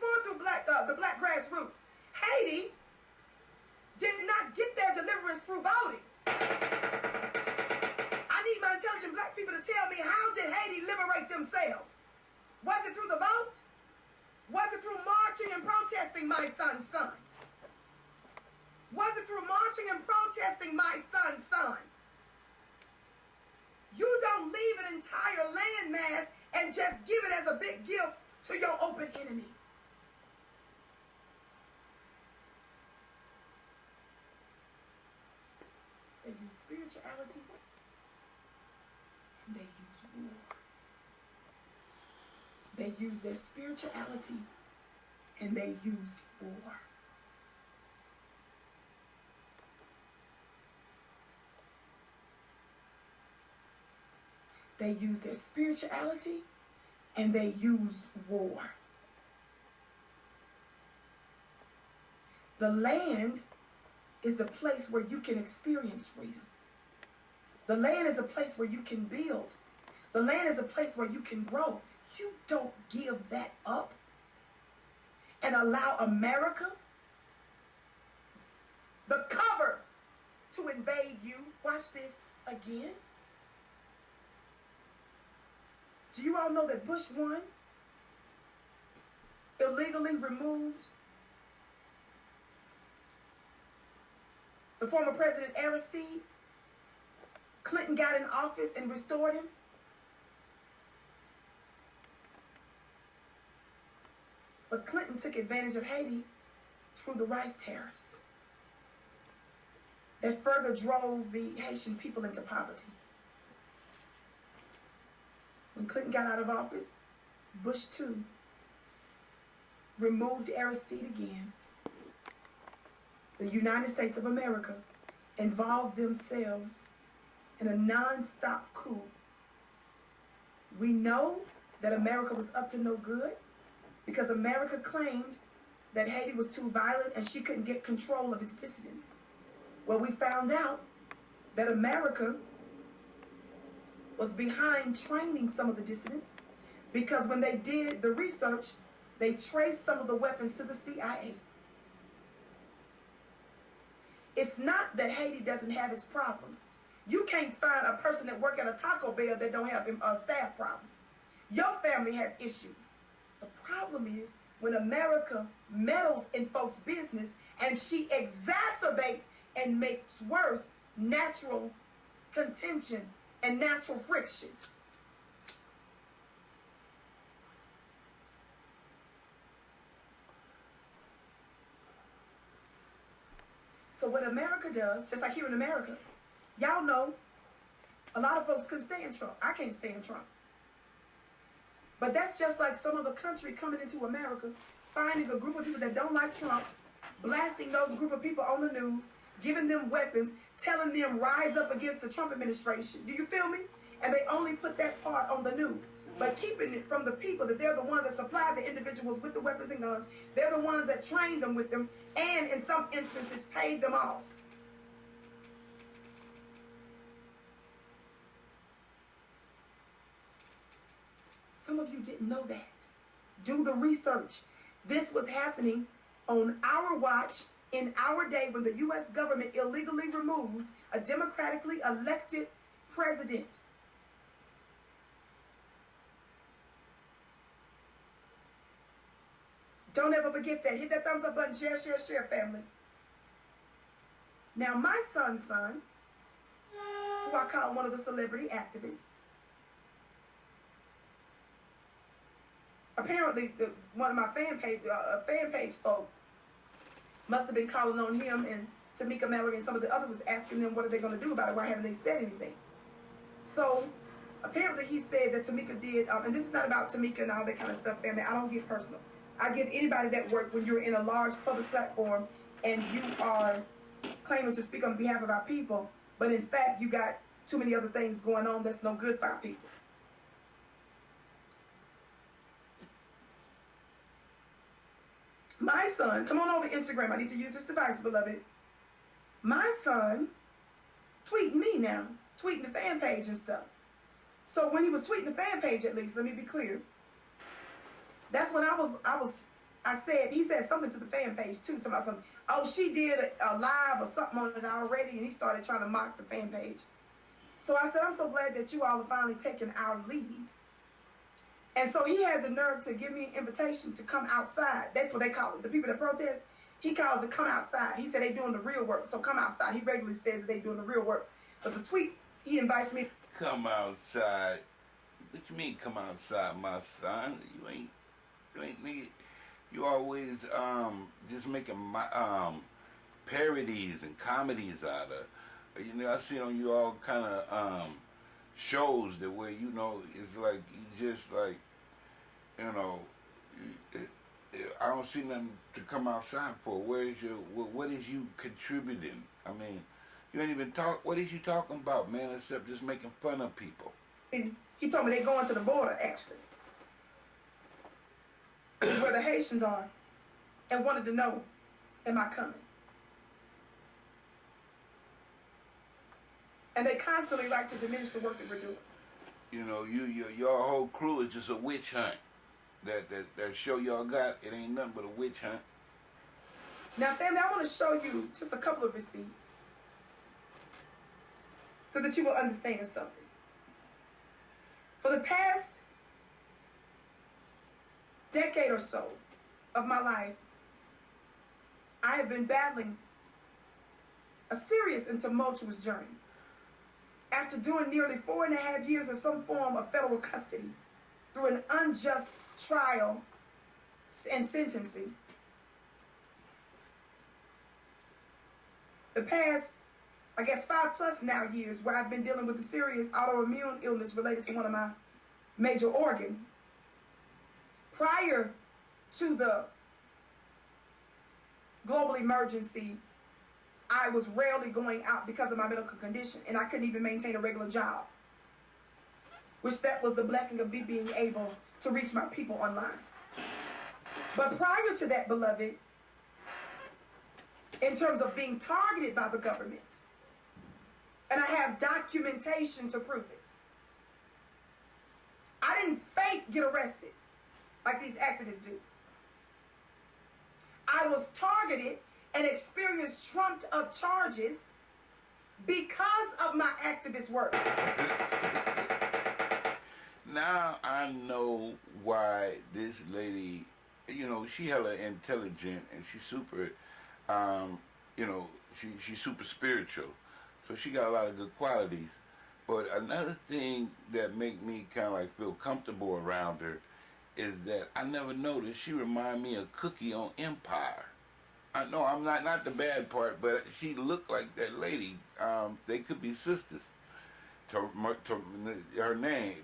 forth through the black grassroots. Haiti did not get their deliverance through voting. I need my intelligent black people to tell me, how did Haiti liberate themselves? Was it through the vote? Was it through marching and protesting my son's son? Was it through marching and protesting my son's son? You don't leave an entire landmass and just give it as a big gift to your open enemy. They use spirituality and they use war. They use their spirituality and they used war. They used their spirituality and they used war. The land is the place where you can experience freedom. The land is a place where you can build. The land is a place where you can grow. You don't give that up and allow America, the cover, to invade you. Watch this again. Do you all know that Bush 1 illegally removed the former President Aristide? Clinton got in office and restored him. But Clinton took advantage of Haiti through the rice tariffs that further drove the Haitian people into poverty. When Clinton got out of office, Bush 2 removed Aristide again. The United States of America involved themselves in a non-stop coup. We know that America was up to no good because America claimed that Haiti was too violent and she couldn't get control of its dissidents. Well, we found out that America was behind training some of the dissidents because when they did the research, they traced some of the weapons to the CIA. It's not that Haiti doesn't have its problems. You can't find a person that work at a Taco Bell that don't have staff problems. Your family has issues. The problem is when America meddles in folks' business and she exacerbates and makes worse natural contention and natural friction. So what America does, just like here in America, y'all know a lot of folks couldn't stand Trump. I can't stand Trump. But that's just like some other country coming into America, finding a group of people that don't like Trump, blasting those group of people on the news, giving them weapons, telling them rise up against the Trump administration. Do you feel me? And they only put that part on the news. But keeping it from the people that they're the ones that supply the individuals with the weapons and guns. They're the ones that train them with them and in some instances paid them off. Some of you didn't know that. Do the research. This was happening on our watch in our day when the U.S. government illegally removed a democratically elected president. Don't ever forget that. Hit that thumbs up button. Share, share, share, family. Now, my son's son, who I call one of the celebrity activists, apparently one of my fan page folk must have been calling on him and Tamika Mallory and some of the others asking them what are they going to do about it. Why haven't they said anything? So apparently he said that Tamika did, and this is not about Tamika and all that kind of stuff, family. I don't get personal. I give anybody that work when you're in a large public platform and you are claiming to speak on behalf of our people, but in fact you got too many other things going on that's no good for our people. My son, come on over Instagram. I need to use this device, beloved. My son tweeting me now, tweeting the fan page and stuff. So when he was tweeting the fan page, at least, let me be clear. That's when I was he said something to the fan page too, talking about something. Oh, she did a live or something on it already, and he started trying to mock the fan page. So I said, I'm so glad that you all have finally taken our lead. And so he had the nerve to give me an invitation to come outside. That's what they call it. The people that protest, he calls it come outside. He said they doing the real work, so come outside. He regularly says that they doing the real work. But the tweet, he invites me. Come outside. What you mean come outside, my son? You ain't nigga. You always just making my parodies and comedies out of. You know, I see on you all kind of shows that where, you know, it's like you just like, you know, I don't see nothing to come outside for. Where is your, what is you contributing? I mean, you ain't even talk, what is you talking about, man, except just making fun of people? He told me they going to the border, actually, where the Haitians are, and wanted to know, am I coming? And they constantly like to diminish the work that we're doing. You know, your whole crew is just a witch hunt. That show y'all got, it ain't nothing but a witch hunt. Now, family, I want to show you just a couple of receipts so that you will understand something. For the past decade or so of my life, I have been battling a serious and tumultuous journey. After doing nearly 4.5 years in some form of federal custody through an unjust trial and sentencing, the past, I guess, 5+ now years where I've been dealing with a serious autoimmune illness related to one of my major organs. Prior to the global emergency, I was rarely going out because of my medical condition, and I couldn't even maintain a regular job, which that was the blessing of me being able to reach my people online. But prior to that, beloved, in terms of being targeted by the government, and I have documentation to prove it, I didn't fake get arrested like these activists do. I was targeted and experienced trumped up charges because of my activist work. Now I know why this lady, you know, she hella intelligent and she's super, you know, she's super spiritual. So she got a lot of good qualities. But another thing that make me kind of like feel comfortable around her is that I never noticed she remind me of Cookie on Empire. I know I'm not the bad part, but she looked like that lady. They could be sisters. Her name,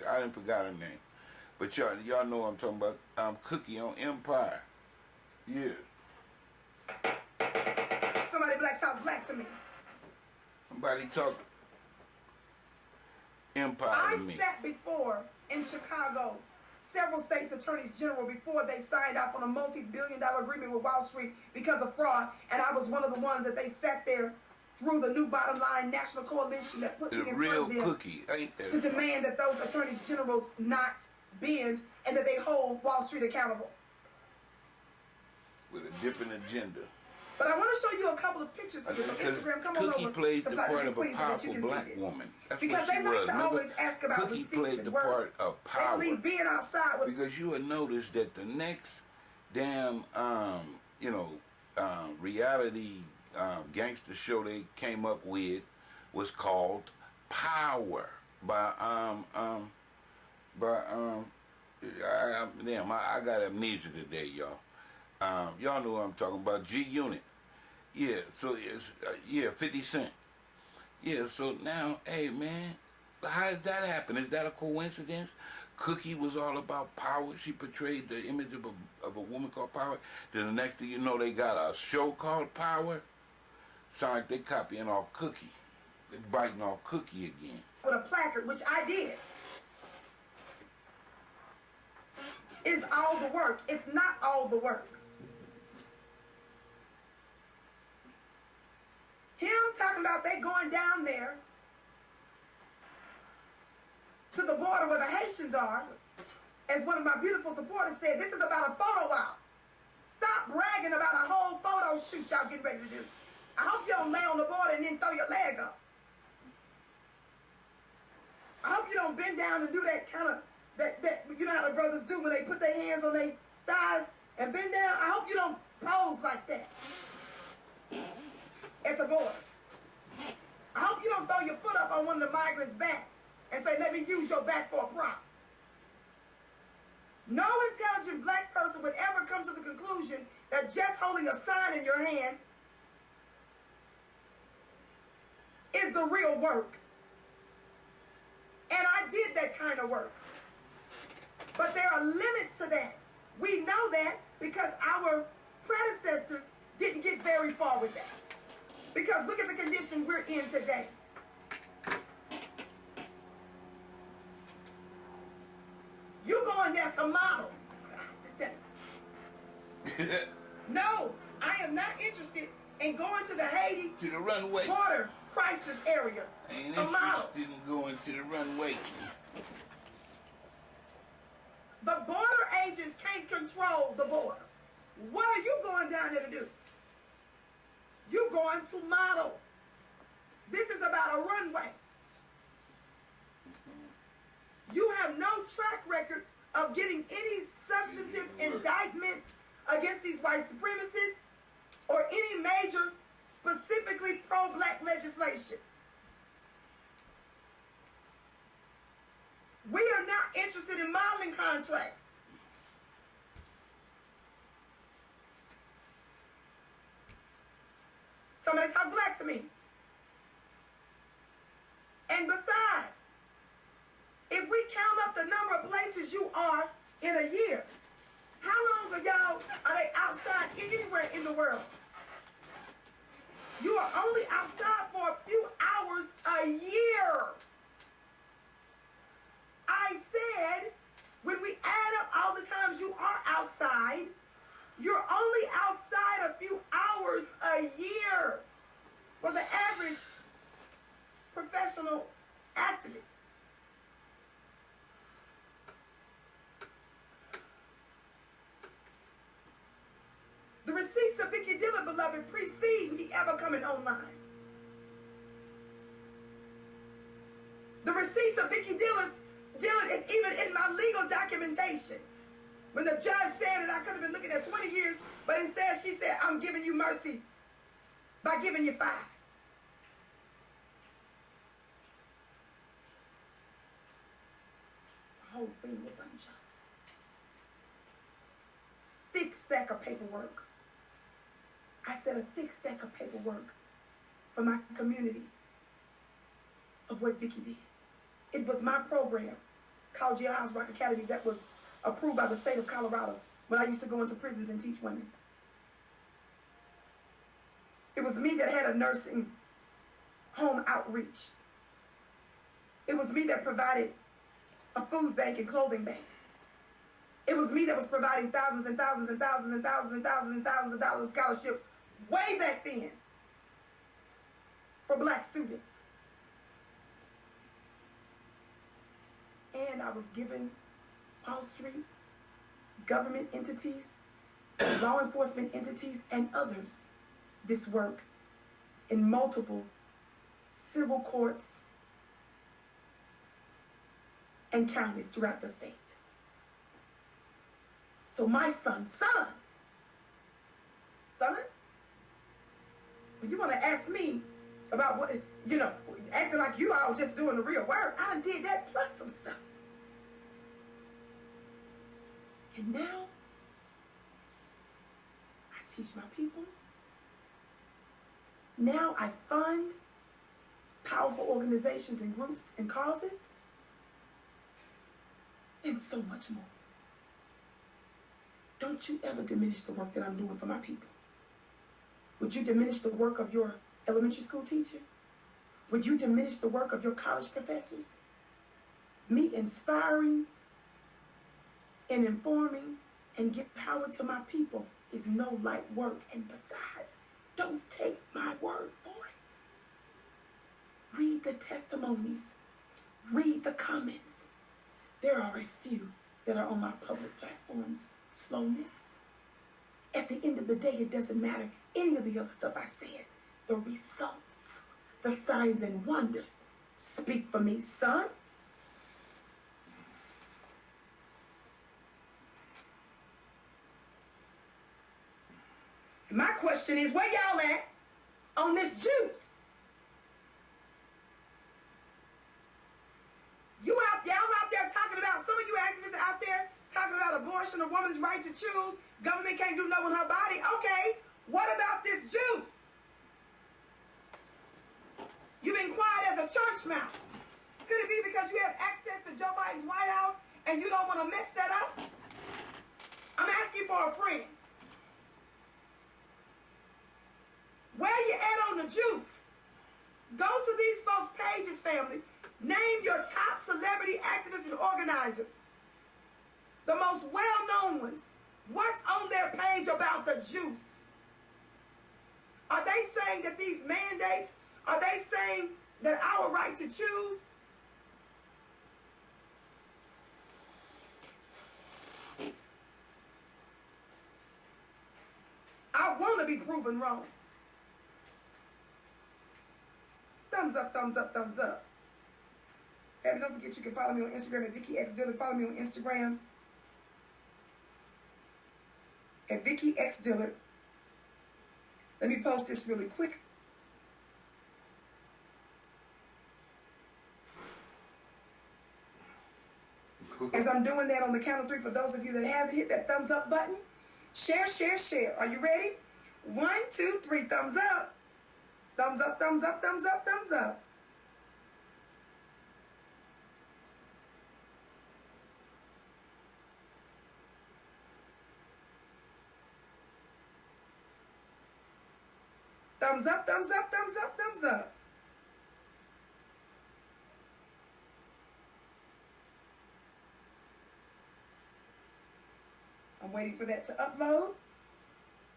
I didn't forgot her name, but y'all know what I'm talking about. Cookie on Empire. Yeah. Somebody talk black to me. Somebody talk Empire to me. I sat before in Chicago several states' attorneys general before they signed off on a multi-billion-dollar agreement with Wall Street because of fraud, and I was one of the ones that they sat there through the new bottom line national coalition that put me in front of them Cookie, ain't that to demand that those attorneys generals not bend and that they hold Wall Street accountable. With a different agenda. But I want to show you a couple of pictures of this on Instagram. Come on over. Cookie played the part of a so powerful black woman. That's because what she they like was. to always ask about Cookie receipts played and the work. part of power. They believe being outside with. Because you would notice that the next damn, you know, reality gangster show they came up with was called Power by damn, I got amnesia today, y'all. Y'all know what I'm talking about. G-Unit. Yeah, so it's, yeah, 50 Cent. Yeah, so now, hey, man, how did that happen? Is that a coincidence? Cookie was all about power. She portrayed the image of a woman called Power. Then the next thing you know, they got a show called Power. Sound like they copying off Cookie. They biting off Cookie again. With a placard, which I did. Is all the work. It's not all the work. Him talking about they going down there to the border where the Haitians are As one of my beautiful supporters said, this is about a photo op. Stop bragging about a whole photo shoot y'all getting ready to do. I hope you don't lay on the board and then throw your leg up. I hope you don't bend down and do that kind of, that you know how the brothers do when they put their hands on their thighs and bend down. I hope you don't pose like that at the board. I hope you don't throw your foot up on one of the migrants' back and say, let me use your back for a prop. No intelligent black person would ever come to the conclusion that just holding a sign in your hand is the real work. And I did that kind of work. But there are limits to that. We know that because our predecessors didn't get very far with that. Because look at the condition we're in today. You going there to model. No, I am not interested in going to the Haiti to the runway border crisis area ain't to model. interested in going to the runway. The border agents can't control the border. What are you going down there to do? You're going to model. This is about a runway. You have no track record of getting any substantive indictments against these white supremacists or any major, specifically pro-black legislation. We are not interested in modeling contracts. Somebody talk black to me. And besides, if we count up the number of places you are in a year, how long are they outside anywhere in the world? You are only outside for a few hours a year. I said, when we add up all the times you are outside, you're only outside a few hours a year for the average professional activist. The receipts of Vicky Dillard, beloved, precede me ever coming online. The receipts of Vicky Dillard is even in my legal documentation. When the judge said that I could have been looking at 20 years, but instead she said, I'm giving you mercy by giving you 5. The whole thing was unjust. Thick stack of paperwork. I said a thick stack of paperwork for my community of what Vicky did. It was my program called Jailhouse Rock Academy that was approved by the state of Colorado when I used to go into prisons and teach women. It was me that had a nursing home outreach. It was me that provided a food bank and clothing bank. It was me that was providing thousands and thousands and thousands and thousands and thousands and thousands of dollars of scholarships way back then for black students. And I was giving Wall Street, government entities, law enforcement entities, and others this work in multiple civil courts and counties throughout the state. So my son, when you want to ask me about what, acting like you all just doing the real work, I done did that plus some stuff. And now, I teach my people. Now I fund powerful organizations and groups and causes, and so much more. Don't you ever diminish the work that I'm doing for my people. Would you diminish the work of your elementary school teacher? Would you diminish the work of your college professors? Me inspiring and informing and give power to my people is no light work. And besides, don't take my word for it. Read the testimonies. Read the comments. There are a few that are on my public platforms. Slowness. At the end of the day, it doesn't matter any of the other stuff I said. The results, the signs and wonders speak for me, son. My question is, where y'all at on this juice? Y'all out there talking about, some of you activists out there talking about abortion, a woman's right to choose, government can't do nothing with her body. Okay, what about this juice? You've been quiet as a church mouse. Could it be because you have access to Joe Biden's White House and you don't want to mess that up? I'm asking for a friend. Where you at on the juice? Go to these folks' pages, family. Name your top celebrity activists and organizers. The most well-known ones. What's on their page about the juice? Are they saying that these mandates, are they saying that our right to choose? I want to be proven wrong. Thumbs up, thumbs up, thumbs up. Family, don't forget you can follow me on Instagram at Vicky X Dillard. Follow me on Instagram at Vicky X Dillard. Let me post this really quick. As I'm doing that on the count of 3, for those of you that haven't hit that thumbs up button, share, share, share. Are you ready? 1, 2, 3, thumbs up. Thumbs up, thumbs up, thumbs up, thumbs up. Thumbs up, thumbs up, thumbs up, thumbs up. I'm waiting for that to upload.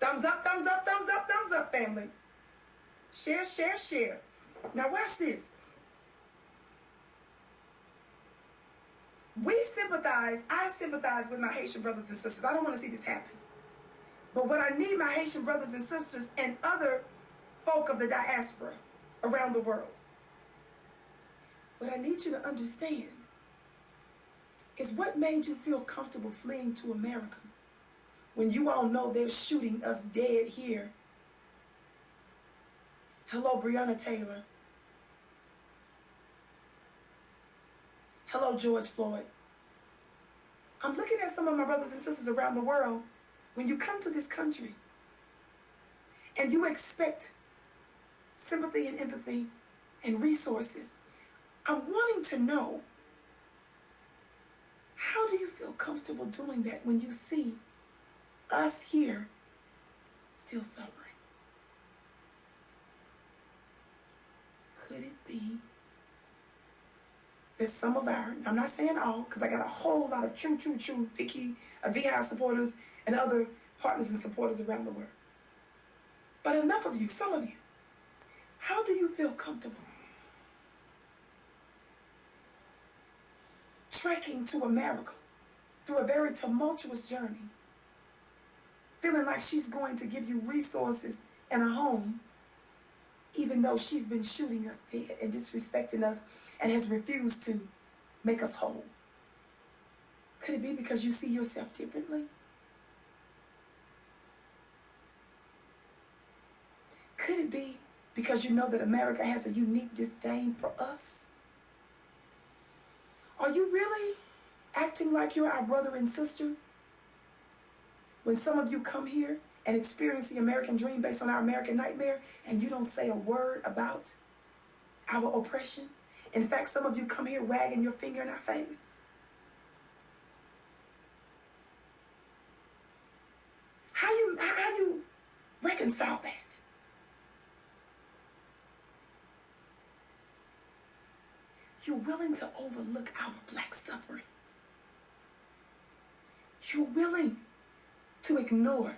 Thumbs up, thumbs up, thumbs up, thumbs up, family. Share, share, share. Now watch this. I sympathize with my Haitian brothers and sisters. I don't want to see this happen. But what I need my Haitian brothers and sisters and other folk of the diaspora around the world, what I need you to understand is what made you feel comfortable fleeing to America when you all know they're shooting us dead here. Hello, Breonna Taylor. Hello, George Floyd. I'm looking at some of my brothers and sisters around the world. When you come to this country and you expect sympathy and empathy and resources, I'm wanting to know, how do you feel comfortable doing that when you see us here still suffering? Could it be that some of our, I'm not saying all, because I got a whole lot of true Vicky, VI supporters and other partners and supporters around the world. But enough of you, some of you, how do you feel comfortable trekking to America through a very tumultuous journey, feeling like she's going to give you resources and a home, even though she's been shooting us dead and disrespecting us and has refused to make us whole? Could it be because you see yourself differently? Could it be because you know that America has a unique disdain for us? Are you really acting like you're our brother and sister when some of you come here and experience the American dream based on our American nightmare and you don't say a word about our oppression? In fact, some of you come here wagging your finger in our face. How you reconcile that? You're willing to overlook our black suffering. You're willing to ignore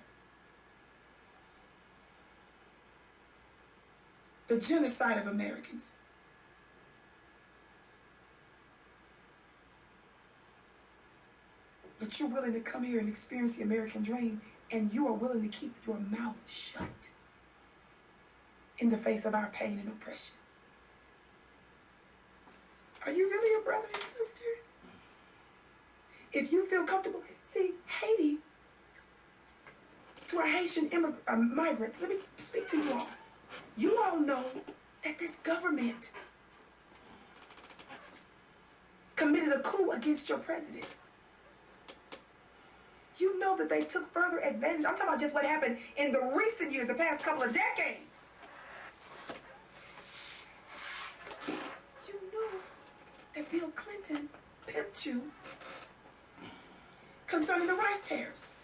the genocide of Americans. But you're willing to come here and experience the American dream, and you are willing to keep your mouth shut in the face of our pain and oppression. Are you really a brother and sister? If you feel comfortable, see, Haiti, to our Haitian migrants, let me speak to you all. You all know that this government committed a coup against your president. You know that they took further advantage. I'm talking about just what happened in the recent years, the past couple of decades. You knew that Bill Clinton pimped you concerning the rice tariffs.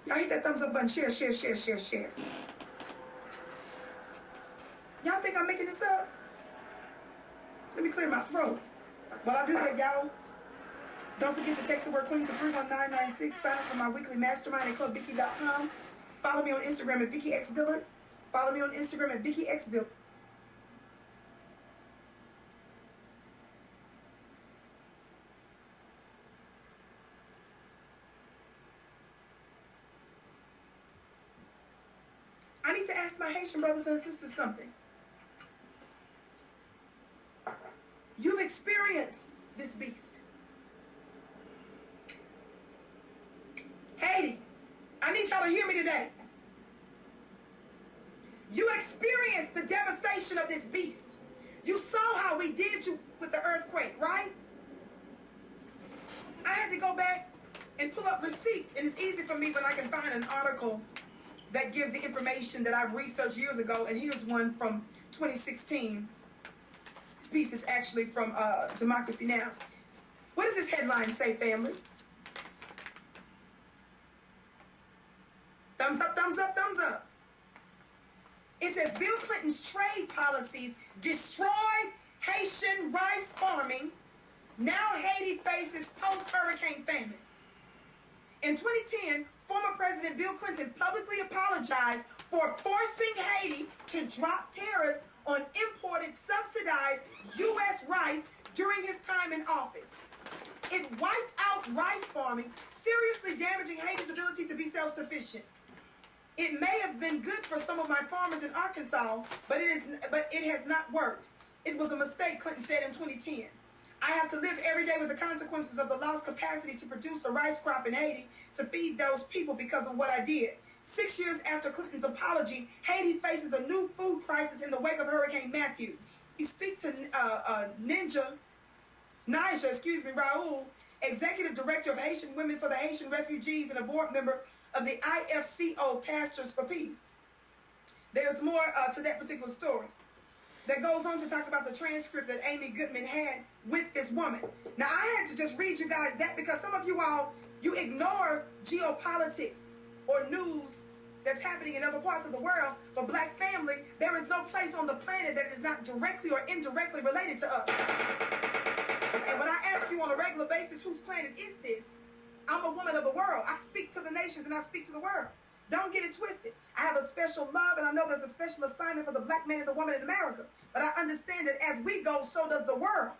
Y'all hit that thumbs up button. Share, share, share, share, share. Y'all think I'm making this up? Let me clear my throat. While I do that, y'all, don't forget to text the word Queens to 31996. Sign up for my weekly mastermind at clubvicky.com. Follow me on Instagram at VickyXDillard. Follow me on Instagram at VickyXDillard. I need to ask my Haitian brothers and sisters something. You've experienced this beast. Haiti, I need y'all to hear me today. You experienced the devastation of this beast. You saw how we did you with the earthquake, right? I had to go back and pull up receipts, and it's easy for me when I can find an article that gives the information that I researched years ago, and here's one from 2016. This piece is actually from Democracy Now! What does this headline say, family? Thumbs up, thumbs up, thumbs up. It says Bill Clinton's trade policies destroyed Haitian rice farming. Now Haiti faces post-hurricane famine. In 2010, former President Bill Clinton publicly apologized for forcing Haiti to drop tariffs on imported subsidized U.S. rice during his time in office. It wiped out rice farming, seriously damaging Haiti's ability to be self-sufficient. It may have been good for some of my farmers in Arkansas, but it has not worked. It was a mistake, Clinton said in 2010. I have to live every day with the consequences of the lost capacity to produce a rice crop in Haiti to feed those people because of what I did. 6 years after Clinton's apology, Haiti faces a new food crisis in the wake of Hurricane Matthew. He speaks to Nija Raoul, Executive Director of Haitian Women for the Haitian Refugees and a board member of the IFCO Pastors for Peace. There's more to that particular story that goes on to talk about the transcript that Amy Goodman had with this woman. Now, I had to just read you guys that because some of you all, you ignore geopolitics or news that's happening in other parts of the world. For Black family, there is no place on the planet that is not directly or indirectly related to us. And when I ask you on a regular basis, whose planet is this? I'm a woman of the world. I speak to the nations and I speak to the world. Don't get it twisted. I have a special love, and I know there's a special assignment for the Black man and the woman in America. But I understand that as we go, so does the world.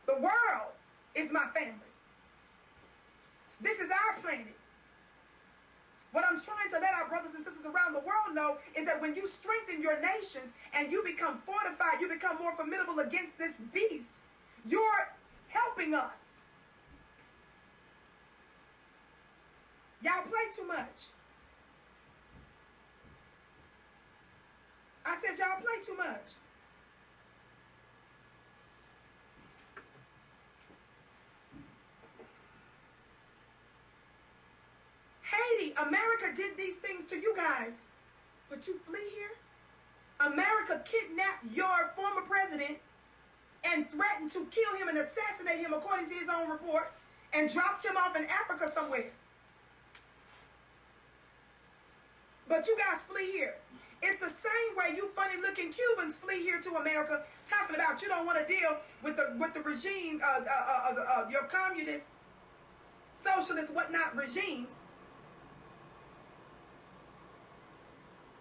The world is my family. This is our planet. What I'm trying to let our brothers and sisters around the world know is that when you strengthen your nations and you become fortified, you become more formidable against this beast, you're helping us. Y'all play too much. I said y'all play too much. Haiti, America did these things to you guys, but you flee here? America kidnapped your former president and threatened to kill him and assassinate him according to his own report and dropped him off in Africa somewhere. But you guys flee here. It's the same way you funny-looking Cubans flee here to America, talking about you don't want to deal with the regime, your communist, socialist, whatnot regimes.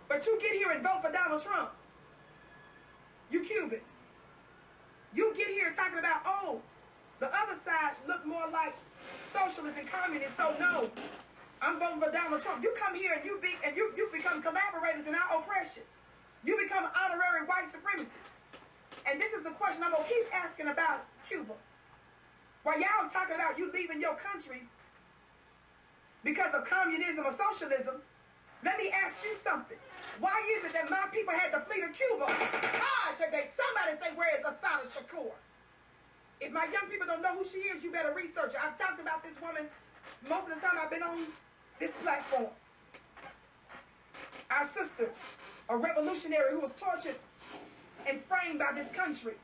But you get here and vote for Donald Trump. You Cubans. You get here talking about, oh, the other side side look more like socialists and communists. So no, I'm voting for Donald Trump. You come here and you become collaborators in our oppression. You become honorary white supremacists. And this is the question I'm gonna keep asking about Cuba. While y'all talking about you leaving your countries because of communism or socialism, let me ask you something. Why is it that my people had to flee to Cuba? Today, somebody say, where is Asada Shakur? If my young people don't know who she is, you better research her. I've talked about this woman most of the time I've been on this platform. Our sister, a revolutionary who was tortured and framed by this country.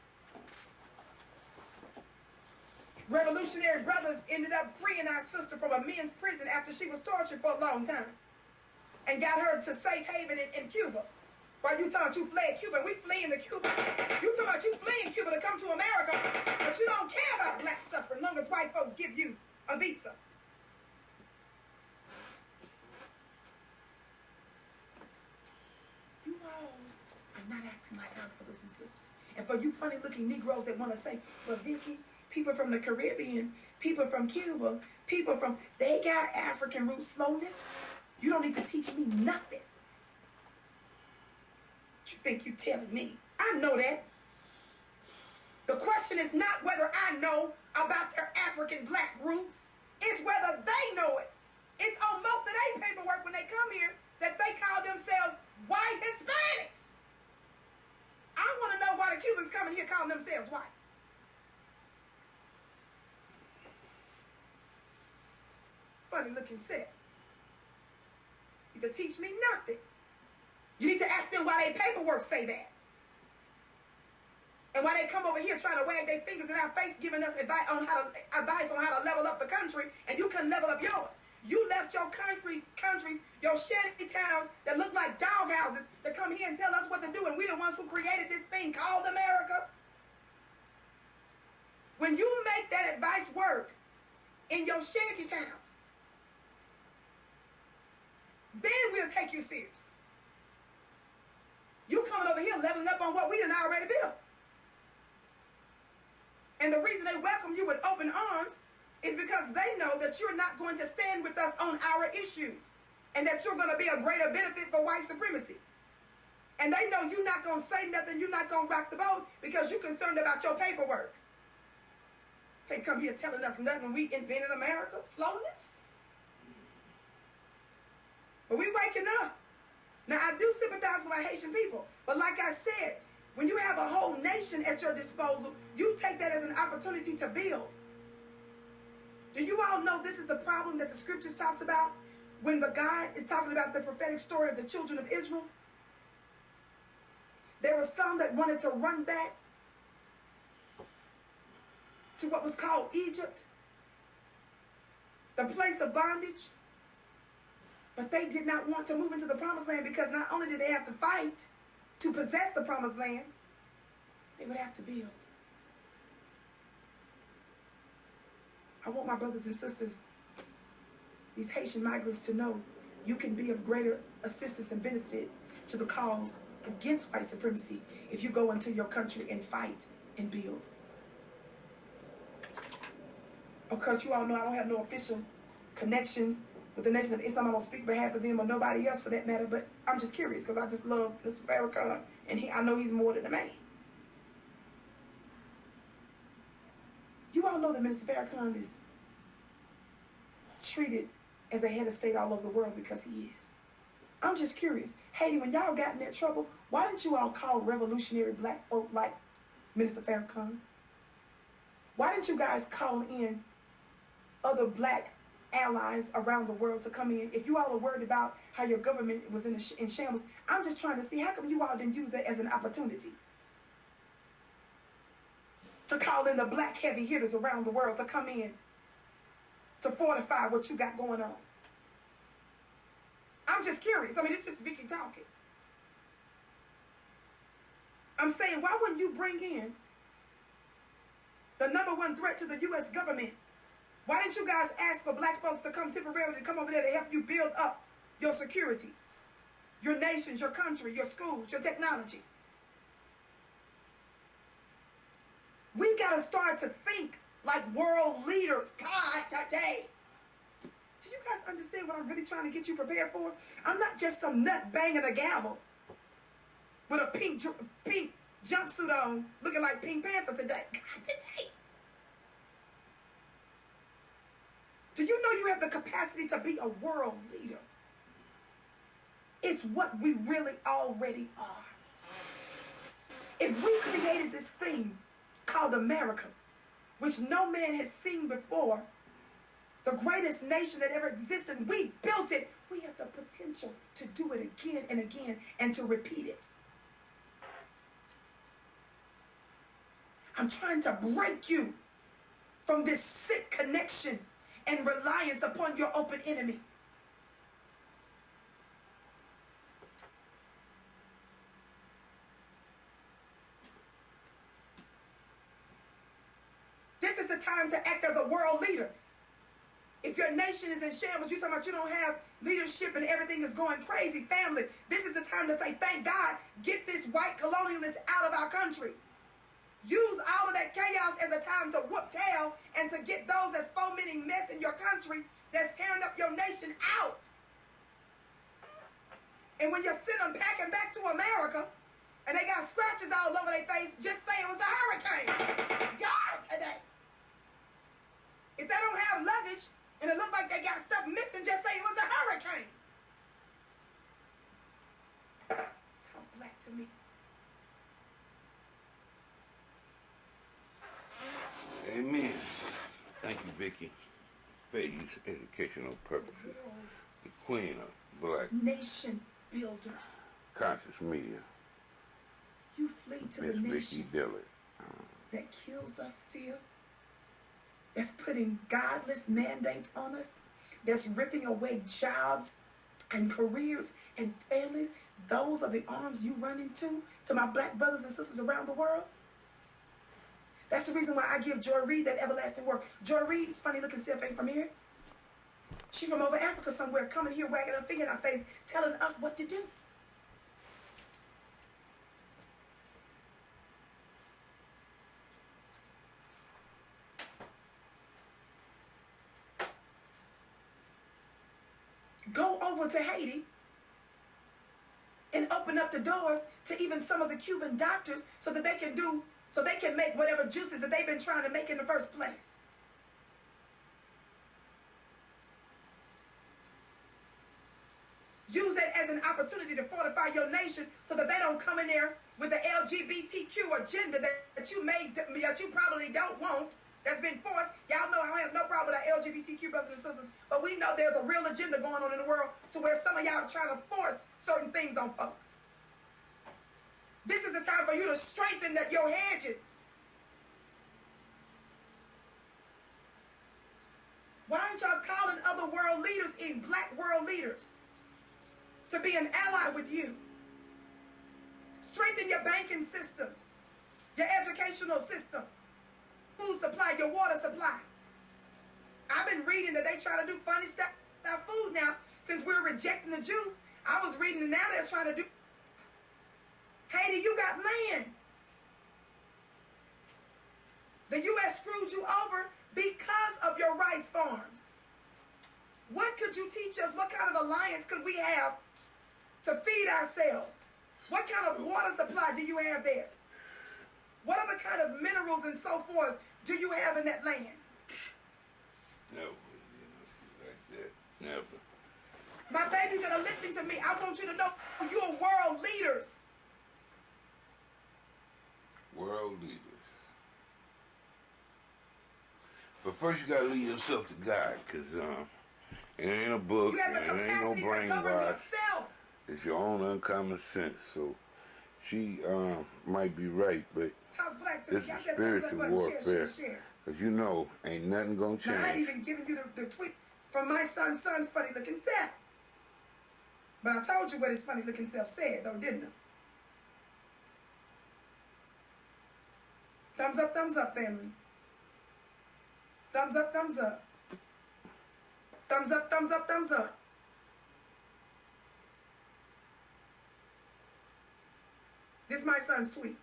Revolutionary brothers ended up freeing our sister from a men's prison after she was tortured for a long time and got her to safe haven in Cuba. While you talking about you fled Cuba and we fleeing to Cuba. You talking about you fleeing Cuba to come to America, but you don't care about black suffering long as white folks give you a visa. You all are not acting like our brothers and sisters. And for you funny looking Negroes that want to say, well, Vicky, people from the Caribbean, people from Cuba, they got African root slowness. You don't need to teach me nothing. What you think you telling me? I know that. The question is not whether I know about their African black roots. It's whether they know it. It's on most of their paperwork when they come here that they call themselves white Hispanics. I want to know why the Cubans coming here calling themselves white. Funny looking set. You can teach me nothing. You need to ask them why their paperwork say that. And why they come over here trying to wag their fingers in our face giving us advice on how to level up the country, and you couldn't level up yours. You left your countries, your shanty towns that look like dog houses to come here and tell us what to do, and we the ones who created this thing called America. When you make that advice work in your shanty towns, then we'll take you serious. You coming over here leveling up on what we done already built. And the reason they welcome you with open arms is because they know that you're not going to stand with us on our issues and that you're going to be a greater benefit for white supremacy. And they know you're not going to say nothing, you're not going to rock the boat because you're concerned about your paperwork. Can't come here telling us nothing when we invented America. Slowness. But we waking up. Now, I do sympathize with my Haitian people. But like I said, when you have a whole nation at your disposal, you take that as an opportunity to build. Do you all know this is the problem that the scriptures talks about when the God is talking about the prophetic story of the children of Israel? There were some that wanted to run back to what was called Egypt, the place of bondage. But they did not want to move into the promised land because not only did they have to fight to possess the promised land, they would have to build. I want my brothers and sisters, these Haitian migrants, to know you can be of greater assistance and benefit to the cause against white supremacy if you go into your country and fight and build. Of course, you all know I don't have no official connections with the Nation of Islam. I don't speak on behalf of them or nobody else for that matter, but I'm just curious because I just love Mr. Farrakhan, and I know he's more than a man. You all know that Mr. Farrakhan is treated as a head of state all over the world because he is. I'm just curious. Haiti, when y'all got in that trouble, why didn't you all call revolutionary black folk like Minister Farrakhan? Why didn't you guys call in other black allies around the world to come in? If you all are worried about how your government was in shambles, I'm just trying to see how come you all didn't use that as an opportunity to call in the black heavy hitters around the world to come in to fortify what you got going on. I'm just curious. I mean, it's just Vicky talking. I'm saying, why wouldn't you bring in the number one threat to the U.S. government? Why didn't you guys ask for black folks to come temporarily to come over there to help you build up your security, your nations, your country, your schools, your technology? We've got to start to think like world leaders. God, today. Do you guys understand what I'm really trying to get you prepared for? I'm not just some nut banging a gavel with a pink jumpsuit on, looking like Pink Panther today. God, today. Do you know you have the capacity to be a world leader? It's what we really already are. If we created this thing called America, which no man has seen before, the greatest nation that ever existed, we built it. We have the potential to do it again and again and to repeat it. I'm trying to break you from this sick connection and reliance upon your open enemy. This is the time to act as a world leader. If your nation is in shambles, you're talking about you don't have leadership and everything is going crazy, family, this is the time to say, thank God, get this white colonialist out of our country. Use all of that chaos as a time to whoop tail and to get those that's fomenting mess in your country, that's tearing up your nation out. And when you send them packing back to America and they got scratches all over their face, just say it was a hurricane. God, today. If they don't have luggage and it look like they got stuff missing, just say it was a hurricane. Talk black to me. Amen. Thank you, Vicky. Fair use educational purposes. The queen of black Nation builders. conscious media. You flee to Miss the Vicky nation Dillard. that kills us still, that's putting godless mandates on us, that's ripping away jobs and careers and families. Those are the arms you run into to my black brothers and sisters around the world. That's the reason why I give Joy Reid that everlasting work. Joy Reid's funny looking self ain't from here. She from over Africa somewhere, coming here wagging her finger in our face, telling us what to do. Go over to Haiti and open up the doors to even some of the Cuban doctors so that they can make whatever juices that they've been trying to make in the first place. Use that as an opportunity to fortify your nation so that they don't come in there with the LGBTQ agenda that you probably don't want, that's been forced. Y'all know I have no problem with our LGBTQ brothers and sisters, but we know there's a real agenda going on in the world to where some of y'all are trying to force certain things on folk. This is the time for you to strengthen your hedges. Why aren't y'all calling other world leaders in, black world leaders, to be an ally with you? Strengthen your banking system, your educational system, food supply, your water supply. I've been reading that they try to do funny stuff with our food now since we're rejecting the Jews. I was reading and now they're trying to do. Haiti, you got land. The U.S. screwed you over because of your rice farms. What could you teach us? What kind of alliance could we have to feed ourselves? What kind of water supply do you have there? What other kind of minerals and so forth do you have in that land? Never, she's like that. Never. My babies that are listening to me, I want you to know you're world leaders. World leaders. But first you gotta lead yourself to God, because it ain't a book, You have the and it ain't no capacity to govern brainwash. yourself. It's your own uncommon sense. So she might be right, but Talk black to me. this is Got that thumbs up spiritual button. warfare. Share. Because you know, ain't nothing gonna change. Now, I ain't even giving you the tweet from my son's funny looking self. But I told you what his funny looking self said, though, didn't I? Thumbs up, family. Thumbs up, thumbs up. Thumbs up, thumbs up, thumbs up. This is my son's tweet.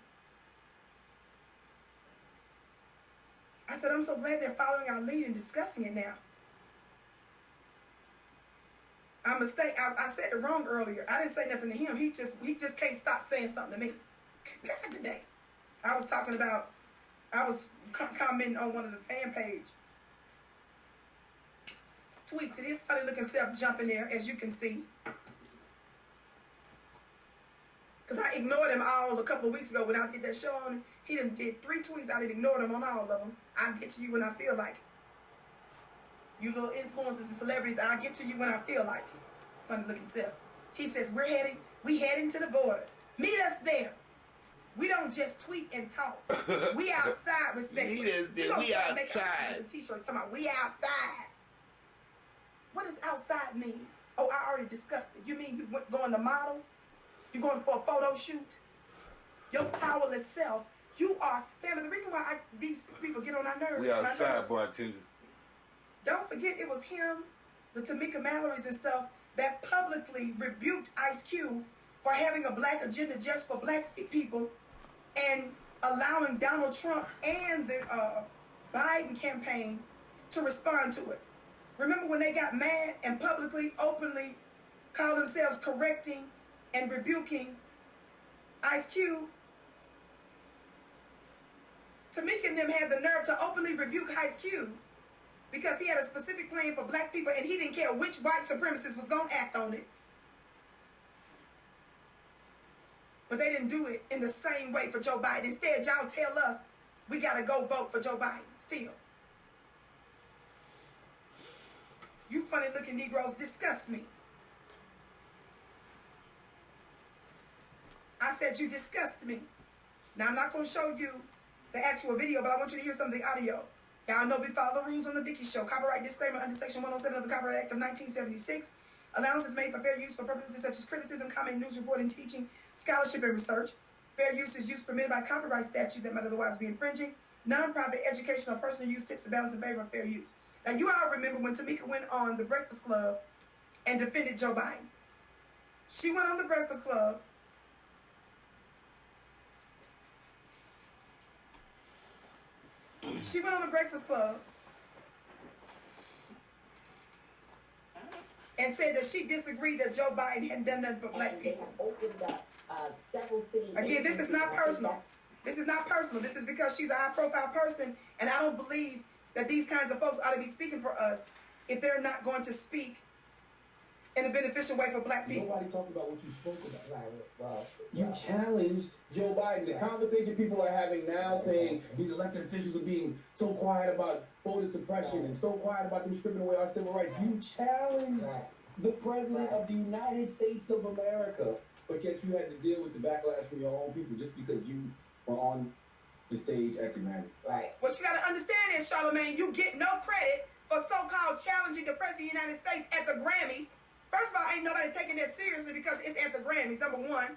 I said, I'm so glad they're following our lead and discussing it now. I said it wrong earlier. I didn't say nothing to him. He just can't stop saying something to me. God today. I was commenting on one of the fan page tweets. It is funny looking stuff jumping there, as you can see. Because I ignored him all a couple of weeks ago when I did that show on him. He done did 3 tweets. I didn't ignore him on all of them. I'll get to you when I feel like it. You little influencers and celebrities, I'll get to you when I feel like it. Funny looking self. He says, we heading to the border. Meet us there. We don't just tweet and talk. We outside, respectfully. We outside. T-shirts talking about we outside. What does outside mean? Oh, I already discussed it. You mean you going to model? You going for a photo shoot? Your powerless self. You are family. The reason why these people get on our nerves. We outside, bartender. Don't forget it was him, the Tamika Mallory's and stuff, that publicly rebuked Ice Cube for having a black agenda just for black people and allowing Donald Trump and the Biden campaign to respond to it. Remember when they got mad and publicly, openly called themselves correcting and rebuking Ice Cube? Tamika and them had the nerve to openly rebuke Ice Cube because he had a specific plan for black people and he didn't care which white supremacist was going to act on it. But they didn't do it in the same way for Joe Biden. Instead, y'all tell us we got to go vote for Joe Biden still. You funny looking Negroes disgust me. I said you disgust me. Now I'm not going to show you the actual video, but I want you to hear some of the audio. Y'all know we follow the rules on the Vicky Show. Copyright disclaimer under Section 107 of the Copyright Act of 1976. Allowances made for fair use for purposes such as criticism, comment, news reporting, teaching, scholarship, and research. Fair use is use permitted by copyright statute that might otherwise be infringing. Non-profit, educational, or personal use tips the balance in favor of fair use. Now, you all remember when Tamika went on The Breakfast Club and defended Joe Biden. She went on The Breakfast Club. She went on The Breakfast Club and said that she disagreed that Joe Biden hadn't done nothing for black people. Opened up several cities. Again, this is not personal. This is not personal. This is because she's a high-profile person, and I don't believe that these kinds of folks ought to be speaking for us if they're not going to speak in a beneficial way for black people. Nobody talked about what you spoke about. Right. Well, You challenged Joe Biden. The conversation people are having now saying these elected officials are being so quiet about voter suppression and so quiet about them stripping away our civil rights. You challenged the president of the United States of America, but yet you had to deal with the backlash from your own people just because you were on the stage acting random. Right. What you got to understand is, Charlamagne, you get no credit for so-called challenging the president of the United States at the Grammys. First of all, ain't nobody taking that seriously because it's at the Grammys, number one.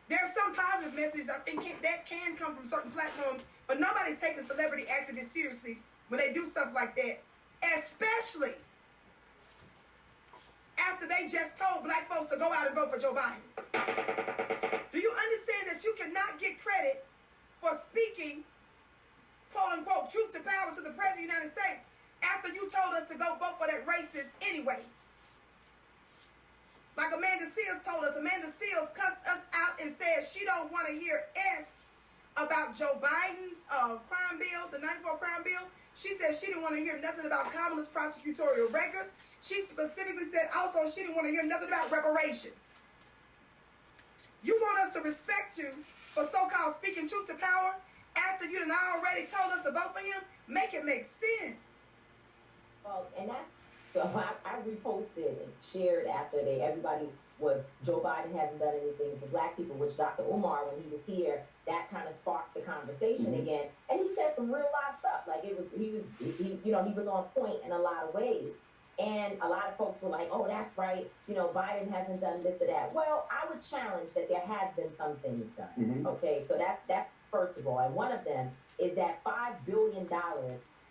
There's some positive message, I think, that can come from certain platforms, but nobody's taking celebrity activists seriously when they do stuff like that, especially after they just told black folks to go out and vote for Joe Biden. Do you understand that you cannot get credit for speaking, quote-unquote, truth to power to the president of the United States after you told us to go vote for that racist anyway? Like Amanda Seals told us, Amanda Seals cussed us out and said she don't want to hear S about Joe Biden's crime bill, the 94 crime bill. She said she didn't want to hear nothing about Kamala's prosecutorial records. She specifically said also she didn't want to hear nothing about reparations. You want us to respect you for so-called speaking truth to power after you done already told us to vote for him? Make it make sense. Well, and that's so I reposted and shared after everybody was Joe Biden hasn't done anything for black people, which Dr. Umar, when he was here, that kind of sparked the conversation again. And he said some real live stuff. Like he was on point in a lot of ways. And a lot of folks were like, oh, that's right. Biden hasn't done this or that. Well, I would challenge that there has been some things done. Okay, so that's first of all. And one of them is that $5 billion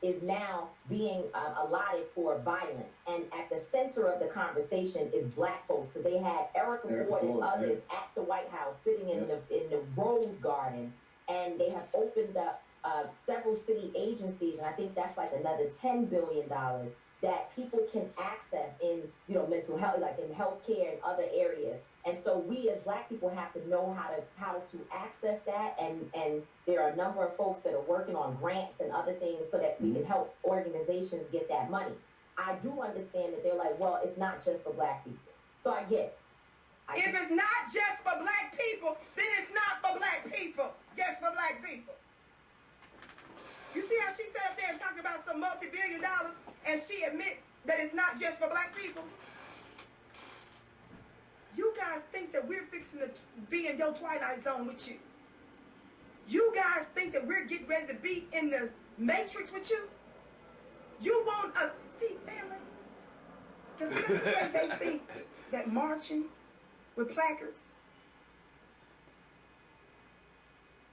is now being allotted for violence. And at the center of the conversation is black folks, because they had Erica Ford and others at the White House sitting in the Rose Garden, and they have opened up several several city agencies, and I think that's like another $10 billion that people can access in, you know, mental health, like in healthcare and other areas. And so we as Black people have to know how to access that, and there are a number of folks that are working on grants and other things so that we can help organizations get that money. I do understand that they're like, well, it's not just for Black people. So I get it. If it's not just for Black people, then it's not for Black people. Just for Black people. You see how she sat up there and talked about some multi-billion dollars, and she admits that it's not just for Black people? You guys think that we're fixing to be in your Twilight Zone with you? You guys think that we're getting ready to be in the Matrix with you? You want us, see, family, the same way they think that marching with placards,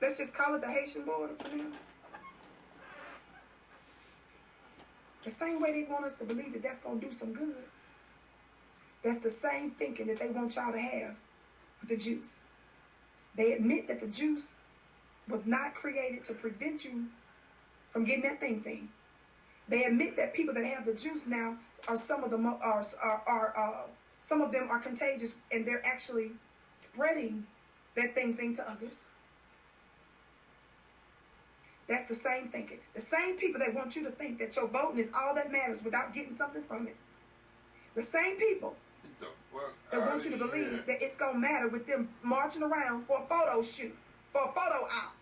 let's just call it the Haitian border for now. The same way they want us to believe that that's going to do some good, that's the same thinking that they want y'all to have with the juice. They admit that the juice was not created to prevent you from getting that thing. They admit that people that have the juice now are some of them are contagious, and they're actually spreading that thing to others. That's the same thinking. The same people that want you to think that your voting is all that matters without getting something from it. The same people that want you to believe that it's going to matter with them marching around for a photo shoot, for a photo op,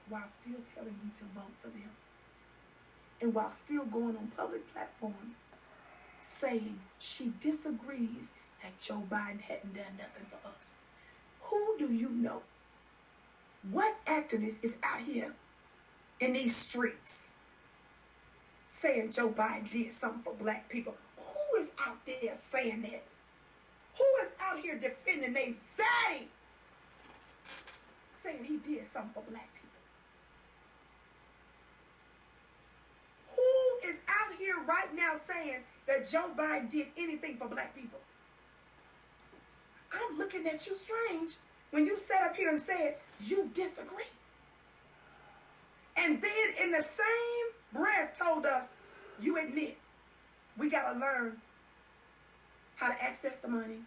while still telling you to vote for them. And while still going on public platforms saying she disagrees that Joe Biden hadn't done nothing for us. Who do you know? What activist is out here in these streets saying Joe Biden did something for Black people? Who is out there saying that? Who is out here defending their zaddy, saying he did something for Black people? Who is out here right now saying that Joe Biden did anything for Black people? I'm looking at you strange when you sat up here and said you disagree. And then in the same breath told us, you admit we got to learn how to access the money,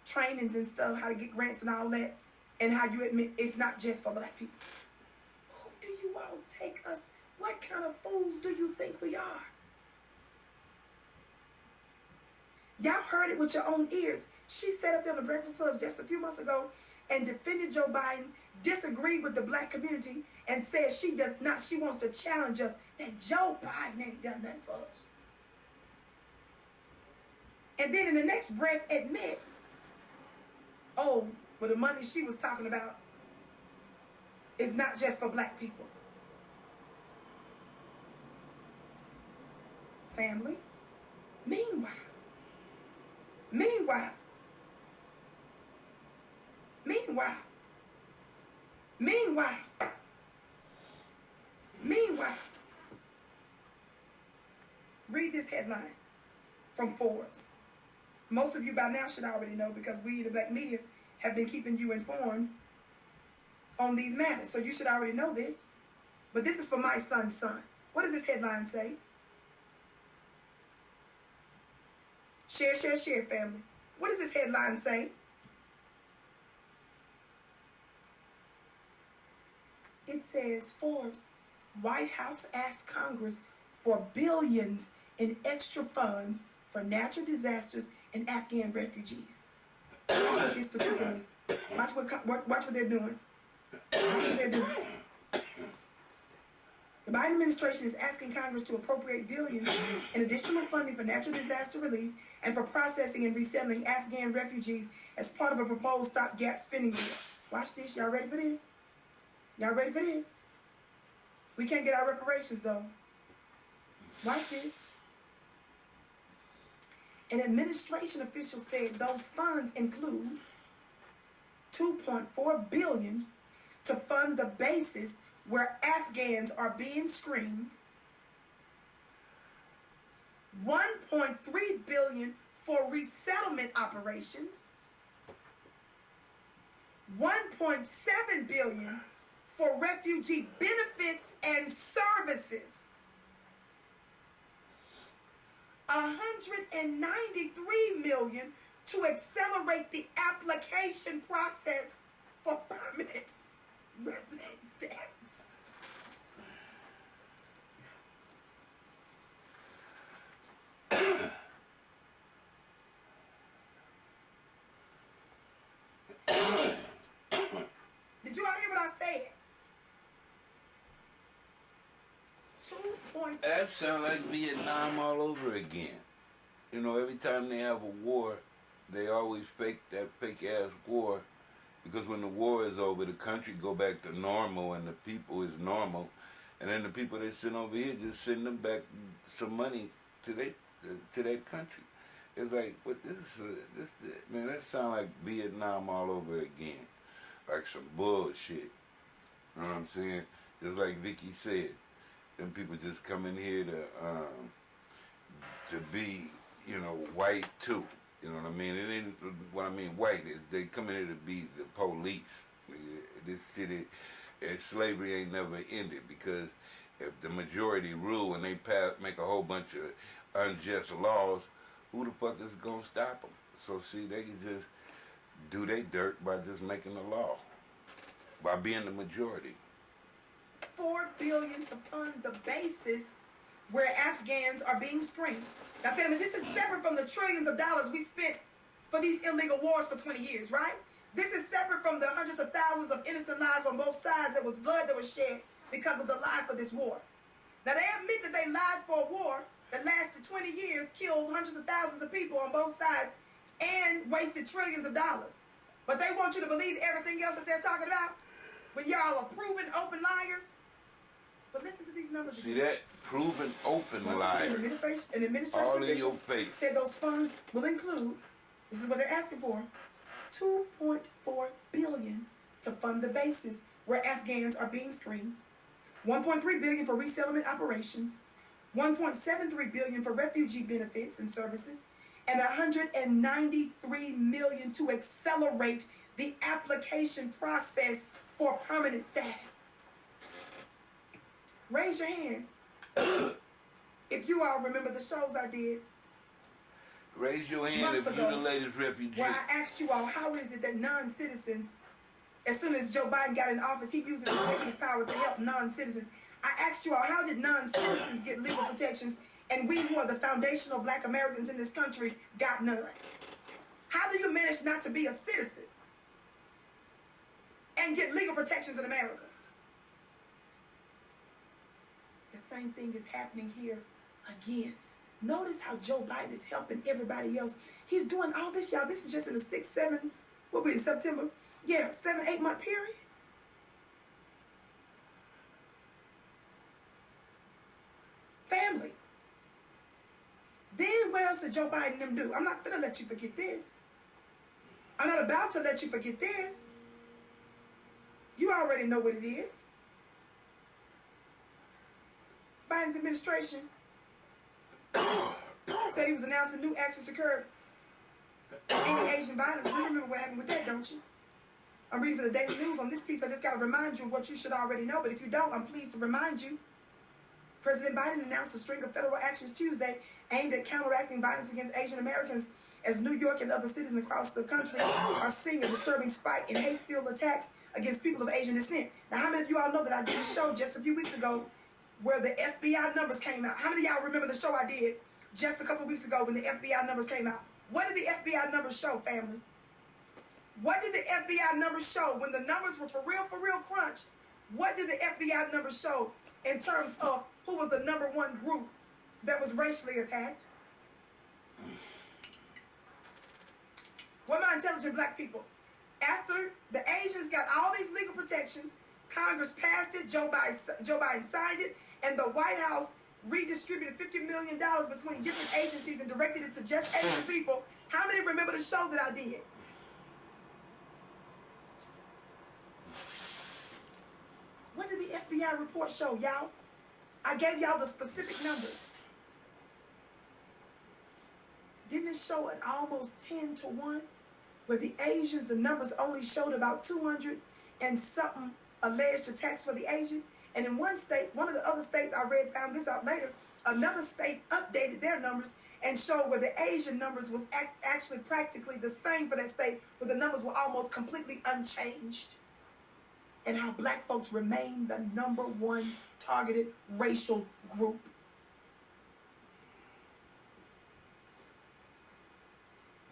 trainings and stuff, how to get grants and all that, and how you admit it's not just for Black people. Who do you all take us? What kind of fools do you think we are? Y'all heard it with your own ears. She sat up there on the Breakfast Club just a few months ago and defended Joe Biden, disagreed with the Black community, and said she does not, she wants to challenge us that Joe Biden ain't done nothing for us. And then in the next breath admit, oh, well, the money she was talking about is not just for Black people. Family. Meanwhile, read this headline from Forbes. Most of you by now should already know because we, the Black media, have been keeping you informed on these matters. So you should already know this. But this is for my son's son. What does this headline say? Share, share, share, family. What does this headline say? It says, Forbes, White House asks Congress for billions in extra funds for natural disasters and Afghan refugees. Watch what this particular, watch what they're doing. Watch what they're doing. The Biden administration is asking Congress to appropriate billions in additional funding for natural disaster relief and for processing and resettling Afghan refugees as part of a proposed stopgap spending bill. Watch this. Y'all ready for this? Y'all ready for this? We can't get our reparations, though. Watch this. An administration official said those funds include $2.4 billion to fund the bases where Afghans are being screened, $1.3 billion for resettlement operations, $1.7 billion for refugee benefits and services. 193 million to accelerate the application process for permanent resident status. Did you all hear what I said? 2 point. That sounds like Vietnam all over again. You know, every time they have a war, they always fake that fake ass war, because when the war is over, the country go back to normal and the people is normal, and then the people that sit over here just send them back some money to that country. It's like, what this man, that sounds like Vietnam all over again, like some bullshit. You know what I'm saying? Just like Vicky said, them people just come in here to be, you know, white too. You know what I mean? It ain't what I mean white. They come in here to be the police. This city, slavery ain't never ended, because if the majority rule and they make a whole bunch of unjust laws, who the fuck is gonna stop them? So see, they can just do their dirt by just making a law, by being the majority. $4 billion to fund the bases where Afghans are being screened. Now, family, this is separate from the trillions of dollars we spent for these illegal wars for 20 years, right? This is separate from the hundreds of thousands of innocent lives on both sides. That was blood that was shed because of the life of this war. Now, they admit that they lied for a war that lasted 20 years, killed hundreds of thousands of people on both sides, and wasted trillions of dollars. But they want you to believe everything else that they're talking about when y'all are proven open liars. But listen to these numbers again. See that? Proven open liar. An administration all in your face. Said those funds will include, this is what they're asking for, $2.4 billion to fund the bases where Afghans are being screened, $1.3 billion for resettlement operations, $1.73 billion for refugee benefits and services, and $193 million to accelerate the application process for permanent status. Raise your hand if you all remember the shows I did. Raise your hand if you're the latest refugee. Where I asked you all, how is it that non-citizens, as soon as Joe Biden got in office, he used his executive power to help non-citizens. I asked you all, how did non-citizens get legal protections, and we who are the foundational black Americans in this country got none? How do you manage not to be a citizen and get legal protections in America? The same thing is happening here again. Notice how Joe Biden is helping everybody else. He's doing all this, y'all. This is just in a 6, 7, what we in September? Yeah, 7, 8 month period. Family. Then what else did Joe Biden and them do? I'm not gonna let you forget this. I'm not about to let you forget this. You already know what it is. Biden's administration said he was announcing new actions to curb anti-Asian violence. You remember what happened with that, don't you? I'm reading for the Daily News on this piece. I just got to remind you of what you should already know. But if you don't, I'm pleased to remind you. President Biden announced a string of federal actions Tuesday aimed at counteracting violence against Asian Americans, as New York and other cities across the country are seeing a disturbing spike in hate-filled attacks against people of Asian descent. Now, how many of you all know that I did a show just a few weeks ago where the FBI numbers came out? How many of y'all remember the show I did just a couple weeks ago when the FBI numbers came out? What did the FBI numbers show, family? What did the FBI numbers show when the numbers were for real crunched? What did the FBI numbers show in terms of who was the #1 group that was racially attacked? Where are my intelligent black people? After the Asians got all these legal protections, Congress passed it, Joe Biden signed it, and the White House redistributed $50 million between different agencies and directed it to just Asian people. How many remember the show that I did? What did the FBI report show, y'all? I gave y'all the specific numbers. Didn't it show an almost 10-to-1? Where the Asians, the numbers only showed about 200 and something alleged attacks for the Asian. And in one state, one of the other states I found this out later, another state updated their numbers and showed where the Asian numbers was actually practically the same for that state, where the numbers were almost completely unchanged. And how black folks remain the #1 targeted racial group.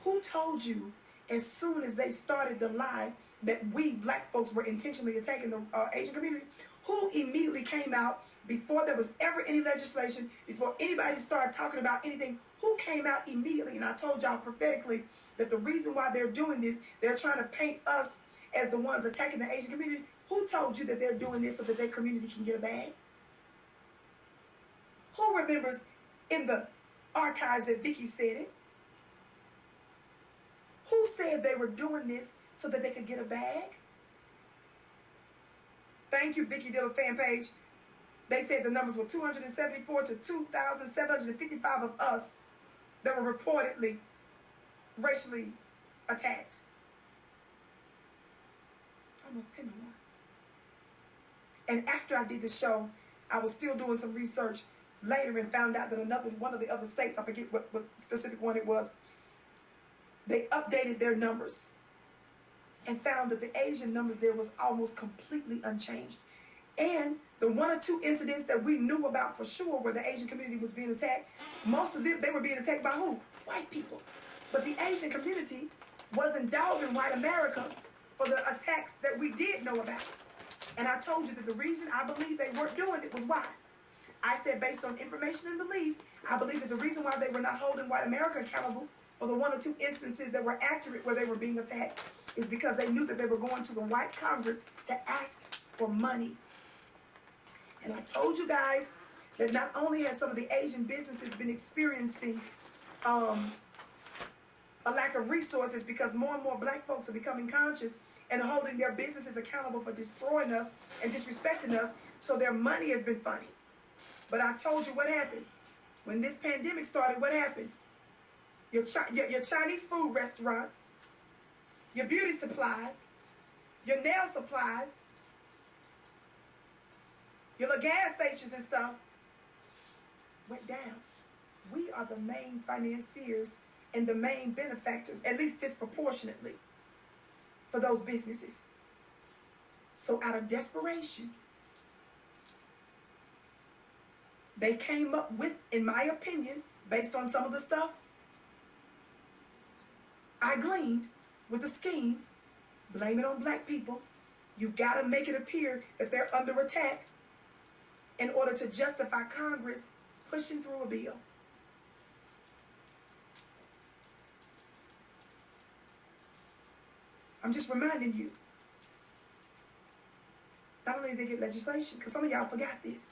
Who told you as soon as they started the lie that we black folks were intentionally attacking the Asian community? Who immediately came out before there was ever any legislation, before anybody started talking about anything? Who came out immediately? And I told y'all prophetically that the reason why they're doing this, they're trying to paint us as the ones attacking the Asian community. Who told you that they're doing this so that their community can get a bag? Who remembers in the archives that Vicky said it? Who said they were doing this so that they could get a bag? Thank you, Vicky Dillard fan page. They said the numbers were 274 to 2,755 of us that were reportedly racially attacked. Almost 10 to 1. And after I did the show, I was still doing some research later and found out that one of the other states, I forget what specific one it was, they updated their numbers and found that the Asian numbers there was almost completely unchanged. And the 1 or 2 incidents that we knew about for sure where the Asian community was being attacked, most of them, they were being attacked by who? White people. But the Asian community wasn't dogging white America for the attacks that we did know about. And I told you that the reason I believe they weren't doing it was why. I said based on information and belief, I believe that the reason why they were not holding white America accountable for the 1 or 2 instances that were accurate where they were being attacked is because they knew that they were going to the white Congress to ask for money. And I told you guys that not only has some of the Asian businesses been experiencing a lack of resources because more and more black folks are becoming conscious and holding their businesses accountable for destroying us and disrespecting us, so their money has been funny. But I told you what happened. When this pandemic started, what happened? Your Chinese food restaurants, your beauty supplies, your nail supplies, your little gas stations and stuff went down. We are the main financiers and the main benefactors, at least disproportionately, for those businesses. So out of desperation, they came up with, in my opinion, based on some of the stuff I gleaned, with a scheme, blame it on black people. You gotta make it appear that they're under attack in order to justify Congress pushing through a bill. I'm just reminding you. Not only did they get legislation, because some of y'all forgot this.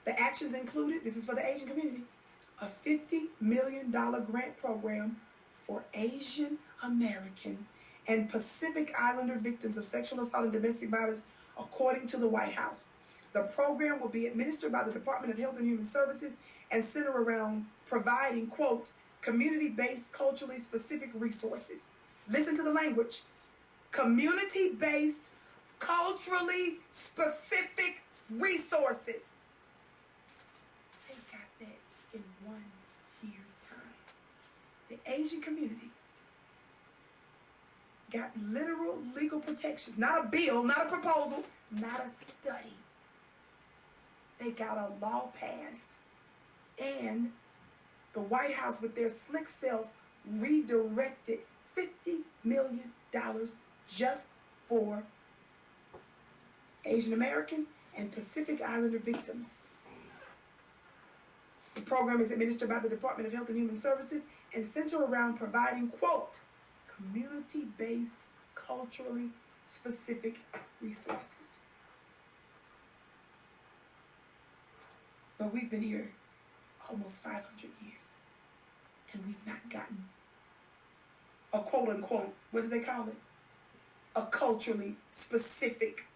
The actions included, this is for the Asian community, a $50 million grant program for Asian American and Pacific Islander victims of sexual assault and domestic violence, according to the White House. The program will be administered by the Department of Health and Human Services and center around providing, quote, community-based, culturally specific resources. Listen to the language. Community-based, culturally specific resources. They got that in 1 year's time. The Asian community got literal legal protections. Not a bill, not a proposal, not a study. They got a law passed. And the White House, with their slick self, redirected $50 million just for Asian American and Pacific Islander victims. The program is administered by the Department of Health and Human Services and centered around providing, quote, community-based, culturally specific resources. But we've been here almost 500 years, and we've not gotten a quote-unquote, what do they call it? A culturally specific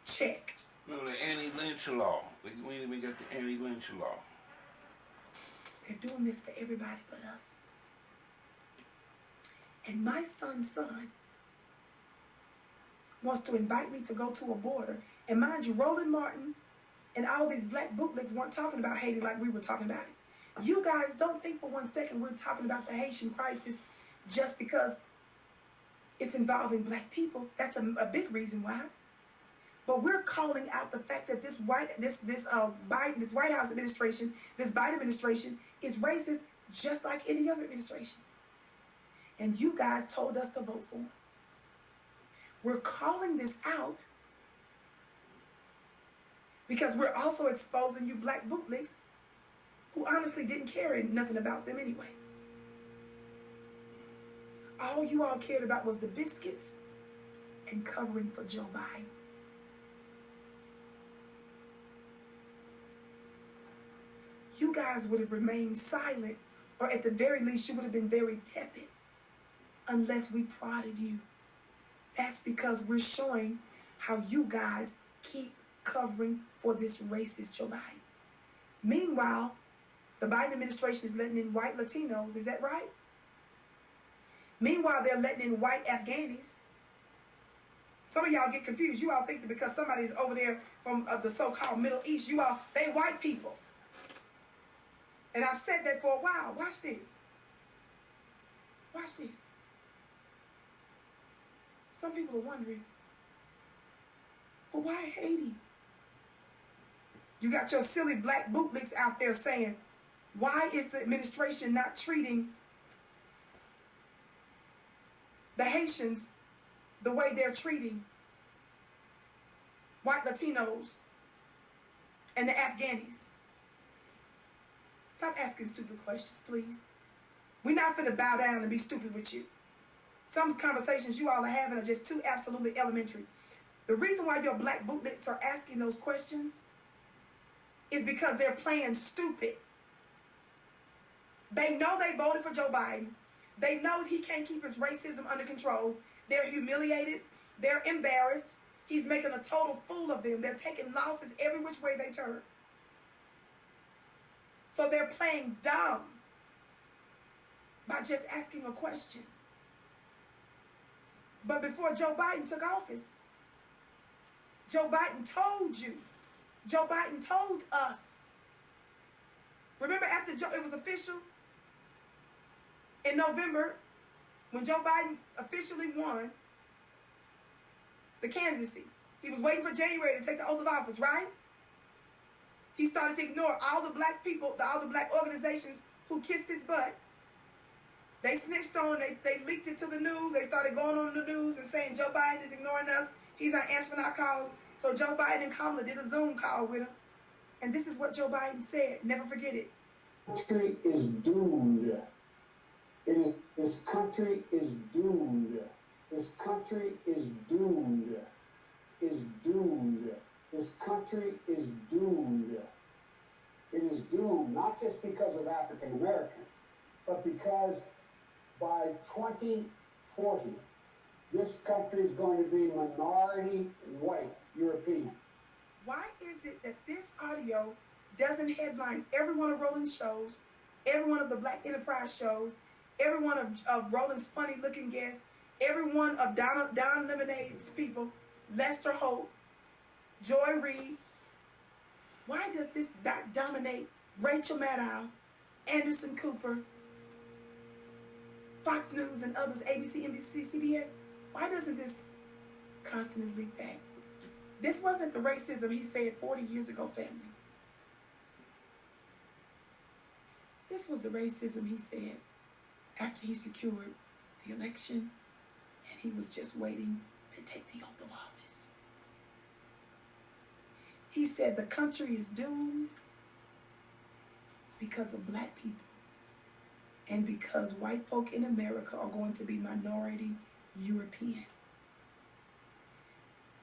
check. No, the anti-lynch law. We ain't even got the anti-lynch law. They're doing this for everybody but us. And my son's son wants to invite me to go to a border. And mind you, Roland Martin and all these black bootlegs weren't talking about Haiti like we were talking about it. You guys don't think for 1 second we're talking about the Haitian crisis just because it's involving black people. That's a big reason why. But we're calling out the fact that this White House administration, this Biden administration is racist just like any other administration. And you guys told us to vote for them. We're calling this out because we're also exposing you black bootlegs who honestly didn't care nothing about them anyway. All you all cared about was the biscuits and covering for Joe Biden. You guys would have remained silent, or at the very least, you would have been very tepid unless we prodded you. That's because we're showing how you guys keep covering for this racist Joe Biden. Meanwhile, the Biden administration is letting in white Latinos, is that right? Meanwhile, they're letting in white Afghanis. Some of y'all get confused. You all think that because somebody's over there from the so-called Middle East, they white people. And I've said that for a while. Watch this. Watch this. Some people are wondering, well, why Haiti? You got your silly black bootlegs out there saying, why is the administration not treating the Haitians the way they're treating white Latinos and the Afghanis? Stop asking stupid questions, please. We're not finna bow down and be stupid with you. Some conversations you all are having are just too absolutely elementary. The reason why your black bootlegs are asking those questions is because they're playing stupid. They know they voted for Joe Biden. They know he can't keep his racism under control. They're humiliated. They're embarrassed. He's making a total fool of them. They're taking losses every which way they turn. So they're playing dumb by just asking a question. But before Joe Biden took office, Joe Biden told you. Joe Biden told us. Remember after it was official in November, when Joe Biden officially won the candidacy, he was waiting for January to take the oath of office, right? He started to ignore all the black people, all the black organizations who kissed his butt. They snitched on, they leaked it to the news. They started going on the news and saying Joe Biden is ignoring us. He's not answering our calls. So Joe Biden and Kamala did a Zoom call with him. And this is what Joe Biden said. Never forget it. This country is doomed. This country is doomed. This country is doomed. Is doomed. This country is doomed. It is doomed not just because of African Americans, but because by 2040, this country is going to be minority white European. Why is it that this audio doesn't headline every one of Roland's shows, every one of the Black Enterprise shows, every one of Roland's funny looking guests, every one of Don Lemonade's people, Lester Holt, Joy Reid? Why does this not dominate Rachel Maddow, Anderson Cooper, Fox News and others, ABC, NBC, CBS? Why doesn't this constantly leak that? This wasn't the racism he said 40 years ago, family. This was the racism he said after he secured the election and he was just waiting to take the oath of office. He said the country is doomed because of black people and because white folk in America are going to be minority European.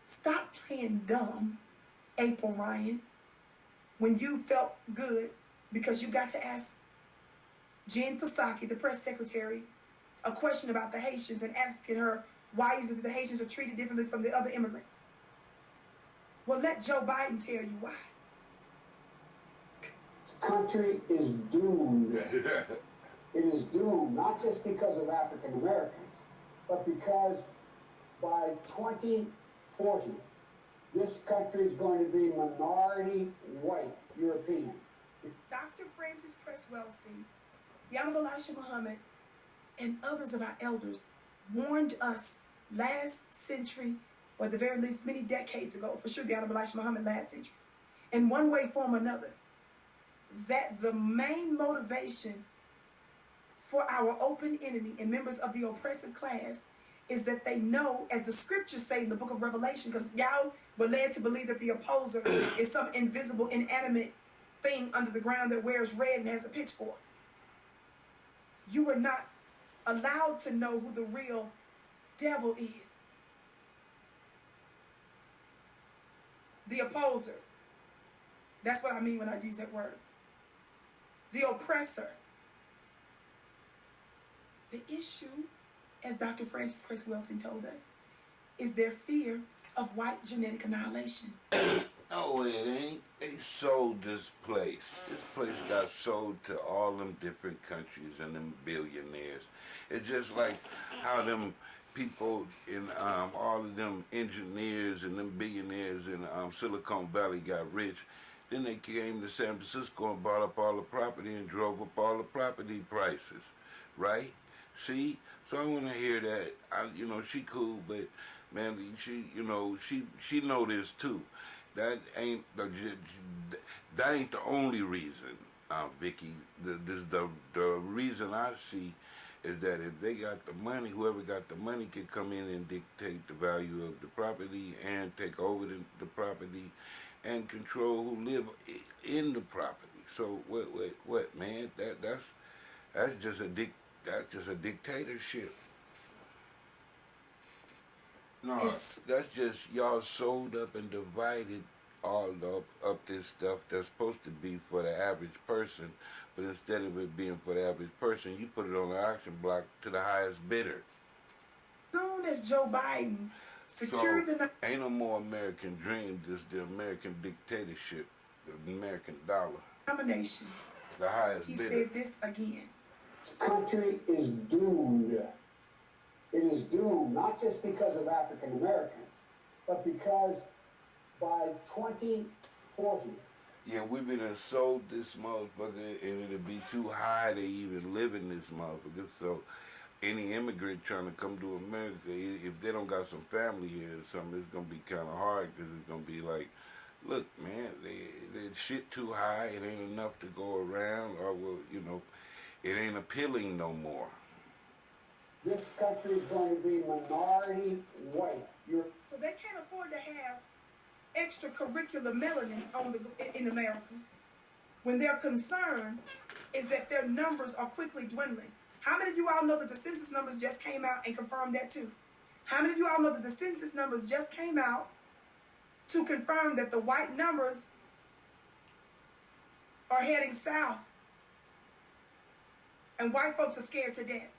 Stop playing dumb, April Ryan, when you felt good because you got to ask Jen Psaki, the press secretary, a question about the Haitians and asking her why is it that the Haitians are treated differently from the other immigrants. Well, let Joe Biden tell you why. This country is doomed. It is doomed not just because of African Americans, but because by 2040, 2040, this country is going to be minority white European. Dr. Francis Cress Welsing, the Honorable Elijah Muhammad, and others of our elders warned us last century, or at the very least many decades ago, for sure the Honorable Elijah Muhammad last century, in one way, form, or another, that the main motivation for our open enemy and members of the oppressive class is that they know, as the scriptures say in the book of Revelation, because y'all were led to believe that the opposer is some invisible, inanimate thing under the ground that wears red and has a pitchfork. You were not allowed to know who the real devil is. The opposer. That's what I mean when I use that word. The oppressor. The issue, as Dr. Francis Cress Welsing told us, is their fear of white genetic annihilation. No, it ain't. They sold this place. This place got sold to all them different countries and them billionaires. It's just like how them people in all of them engineers and them billionaires in Silicon Valley got rich. Then they came to San Francisco and bought up all the property and drove up all the property prices, right? See? So I want to hear that. She cool, but man, she know this too. That ain't the only reason, Vicky. The reason I see is that if they got the money, whoever got the money can come in and dictate the value of the property and take over the property and control who live in the property. So what, man? That's just a dictatorship. No, that's just y'all sold up and divided all up this stuff that's supposed to be for the average person, but instead of it being for the average person, you put it on the auction block to the highest bidder. Soon as Joe Biden secured the... Ain't no more American dream, just the American dictatorship, the American dollar. Nomination. The highest bidder. He said this again. This country is doomed. It is doomed not just because of African Americans, but because by 2040. Yeah, we've been sold this motherfucker, and it'll be too high to even live in this motherfucker. So any immigrant trying to come to America, if they don't got some family here or something, it's gonna be kind of hard, because it's gonna be like, look, man, they shit too high. It ain't enough to go around, or it ain't appealing no more. This country is going to be minority white. So they can't afford to have extracurricular melanin in America when their concern is that their numbers are quickly dwindling. How many of you all know that the census numbers just came out and confirmed that too? How many of you all know that the census numbers just came out to confirm that the white numbers are heading south and white folks are scared to death?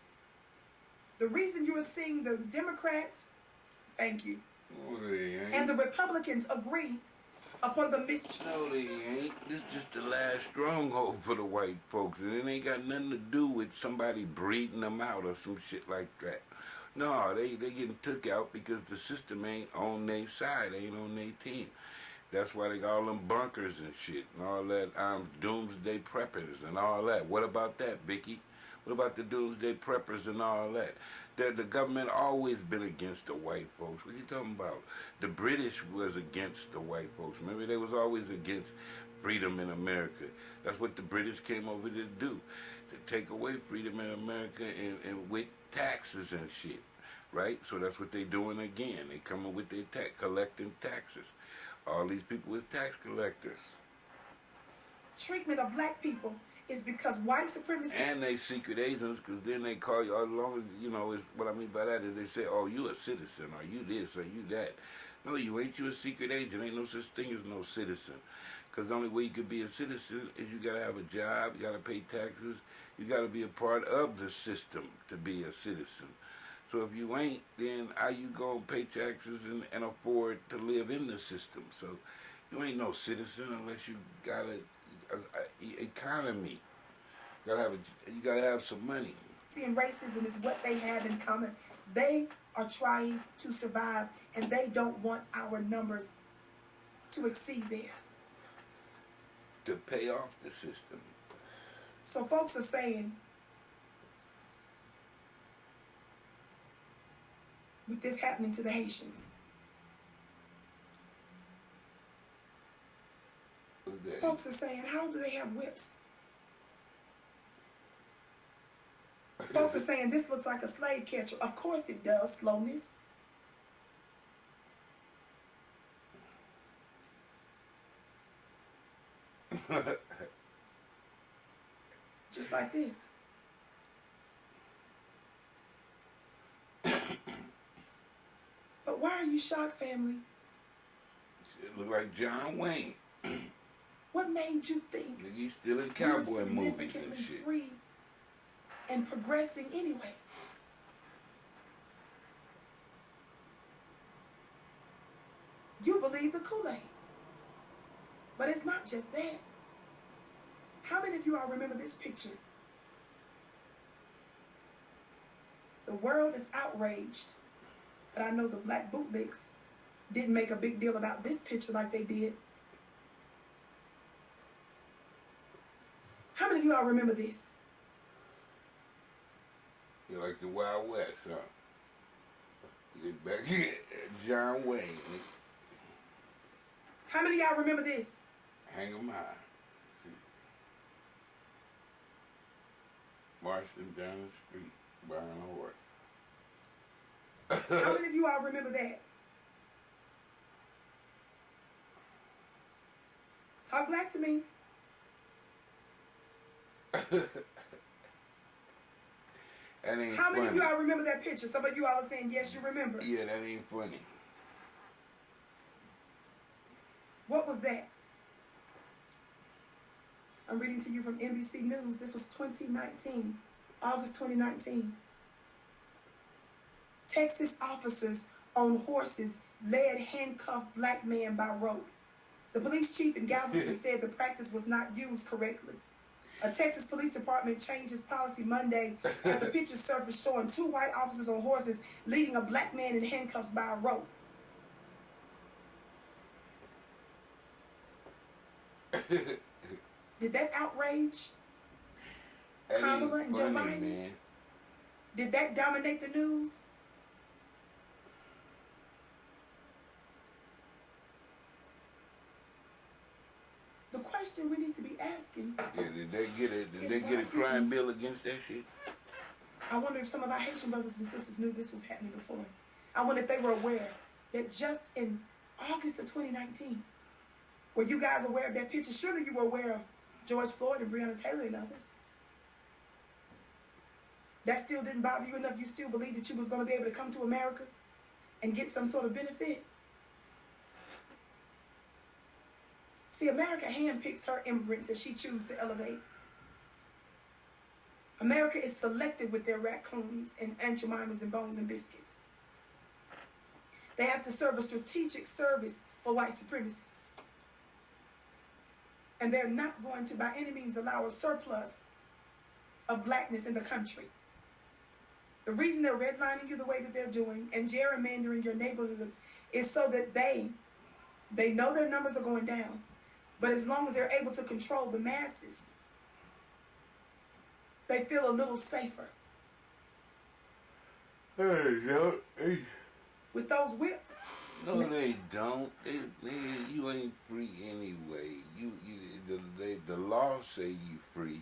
The reason you are seeing the Democrats, thank you, and the Republicans agree upon the No, they ain't. This is just the last stronghold for the white folks, and it ain't got nothing to do with somebody breeding them out or some shit like that. No, they getting took out because the system ain't on their side, ain't on their team. That's why they got all them bunkers and shit and all that doomsday preppers and all that. What about that, Vicky? What about the doomsday preppers and all that? The government always been against the white folks. What are you talking about? The British was against the white folks. Remember, they was always against freedom in America. That's what the British came over to do, to take away freedom in America and with taxes and shit, right? So that's what they doing again. They coming with their collecting taxes. All these people is tax collectors. treatment of black people is because white supremacy. And they secret agents, because then they call you, as long as, is, what I mean by that is they say, oh, you a citizen, or you this, or you that. No, you ain't. You a secret agent. Ain't no such thing as no citizen. Because the only way you could be a citizen is you got to have a job, you got to pay taxes, you got to be a part of the system to be a citizen. So if you ain't, then how you going to pay taxes and afford to live in the system? So you ain't no citizen unless you got a economy. You gotta have some money. And racism is what they have in common. They are trying to survive, and they don't want our numbers to exceed theirs. To pay off the system. So folks are saying, with this happening to the Haitians, folks are saying, how do they have whips? Folks are saying this looks like a slave catcher. Of course it does, slowness. Just like this. But why are you shocked, family? It look like John Wayne. What made you think He's still in you were cowboy movies and significantly shit. free and progressing anyway? You believe the Kool-Aid. But it's not just that. How many of you all remember this picture? The world is outraged, but I know the black bootlegs didn't make a big deal about this picture like they did. How many of you all remember this? You're like the Wild West, huh? You get back here, John Wayne. How many of y'all remember this? Hang 'em high. Marching down the street, buying a horse. How many of you all remember that? Talk black to me. That ain't How many funny. of you all remember that picture? Some of you all are saying, yes, you remember. Yeah, that ain't funny. What was that? I'm reading to you from NBC News. This was 2019, August 2019. Texas officers on horses led handcuffed black man by rope. The police chief in Galveston said the practice was not used correctly. A Texas police department changed its policy Monday after pictures surfaced showing two white officers on horses leading a black man in handcuffs by a rope. Did that outrage That Kamala ain't and Joe funny, Biden? man. Did that dominate the news? The question we need to be asking, Yeah, did they get it? Did they get a crime bill against that shit? I wonder if some of our Haitian brothers and sisters knew this was happening before. I wonder if they were aware that just in August of 2019, were you guys aware of that picture? Surely you were aware of George Floyd and Breonna Taylor and others. That still didn't bother you enough? You still believed that you was going to be able to come to America and get some sort of benefit? See, America handpicks her immigrants that she chooses to elevate. America is selective with their raccoons and Aunt Jemimas and bones and biscuits. They have to serve a strategic service for white supremacy. And they're not going to, by any means, allow a surplus of blackness in the country. The reason they're redlining you the way that they're doing and gerrymandering your neighborhoods is so that they know their numbers are going down. But as long as they're able to control the masses, they feel a little safer. Hey, yo, hey. With those whips. No, they don't. You ain't free anyway. The law say you free,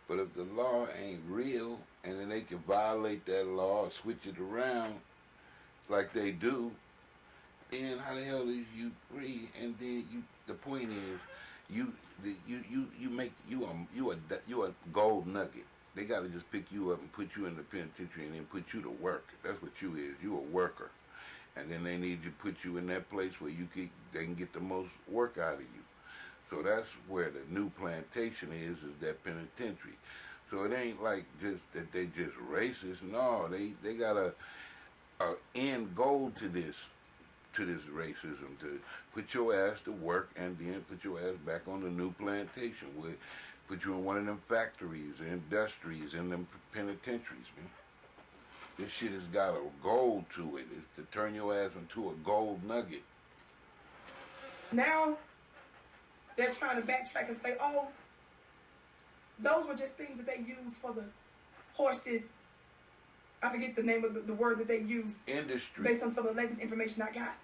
but if the law ain't real, and then they can violate that law, switch it around, like they do, then how the hell is you free? And then the point is, you a gold nugget. They gotta just pick you up and put you in the penitentiary and then put you to work. That's what you is. You a worker. And then they need to put you in that place where they can get the most work out of you. So that's where the new plantation is that penitentiary. So it ain't like just that they just racist. No, they got a end goal to this racism, to put your ass to work and then put your ass back on the new plantation, where put you in one of them factories, industries, in them penitentiaries, man. This shit has got a gold to it. It's to turn your ass into a gold nugget. Now, they're trying to backtrack and say, oh, those were just things that they used for the horses. I forget the name of the word that they used. Industry. Based on some of the latest information I got.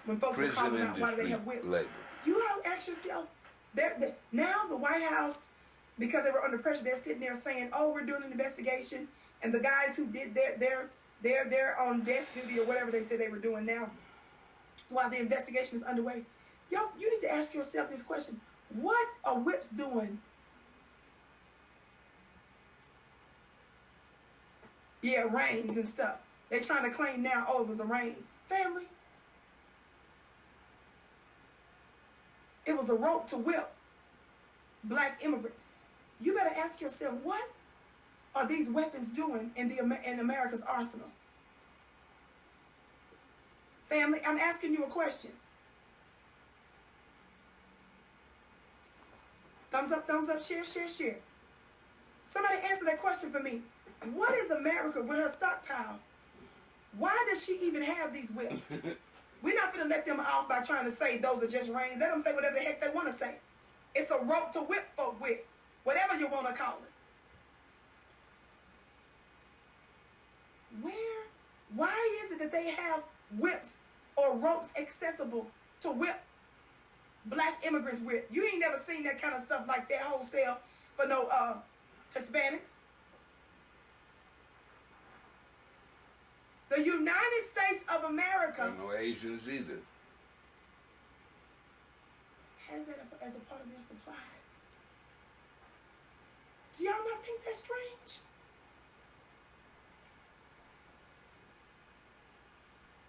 When folks Prison were calling out why do they have whips. labor. You all ask yourself, now the White House, because they were under pressure, they're sitting there saying, oh, we're doing an investigation. And the guys who did they're on desk duty or whatever they said they were doing now, while the investigation is underway. Yo, you need to ask yourself this question. What are whips doing? Yeah, reins and stuff. They're trying to claim now, oh, it was a rein. Family. It was a rope to whip black immigrants. You better ask yourself, what are these weapons doing in America's arsenal? Family, I'm asking you a question. Thumbs up, share, share, share. Somebody answer that question for me. What is America with her stockpile? Why does she even have these whips? We're not going to let them off by trying to say those are just reins. Let them say whatever the heck they want to say. It's a rope to whip folk with. Whatever you want to call it. Why is it that they have whips or ropes accessible to whip black immigrants with? You ain't never seen that kind of stuff like that wholesale for no Hispanics. The United States of America. And no Asians either. Has that as a part of their supplies. Do y'all not think that's strange?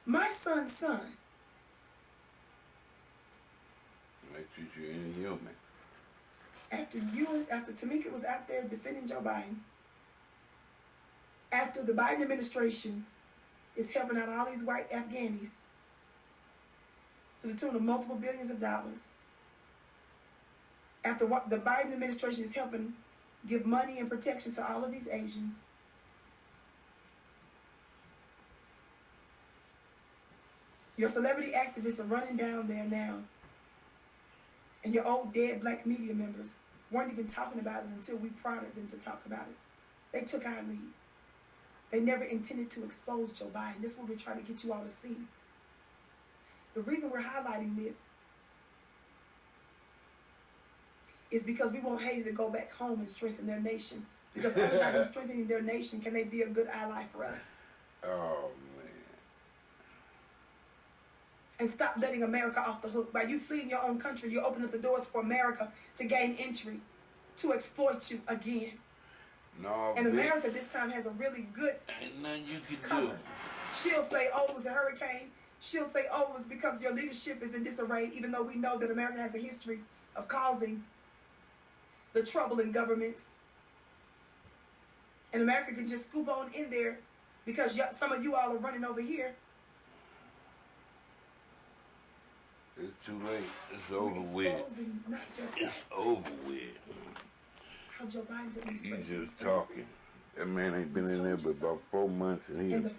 My son's son. They treat you inhuman. After Tamika was out there defending Joe Biden, after the Biden administration is helping out all these white Afghanis to the tune of multiple billions of dollars, after what the Biden administration is helping give money and protection to all of these Asians, your celebrity activists are running down there now, and your old dead black media members weren't even talking about it until we prodded them to talk about it. They took our lead. They never intended to expose Joe Biden. This is what we're trying to get you all to see. The reason we're highlighting this is because we want Haiti to go back home and strengthen their nation. Because only by them strengthening their nation can they be a good ally for us. Oh, man. And stop letting America off the hook. By you fleeing your own country, you open up the doors for America to gain entry, to exploit you again. No, and America this time has a really good ain't nothing you can cover. do. She'll say, oh, it was a hurricane. She'll say, oh, it was because your leadership is in disarray, even though we know that America has a history of causing the trouble in governments. And America can just scoop on in there because some of you all are running over here. It's too late. It's over with. It's over with. How Joe Biden's administration He's just talking. That man ain't been in there but about 4 months, and he and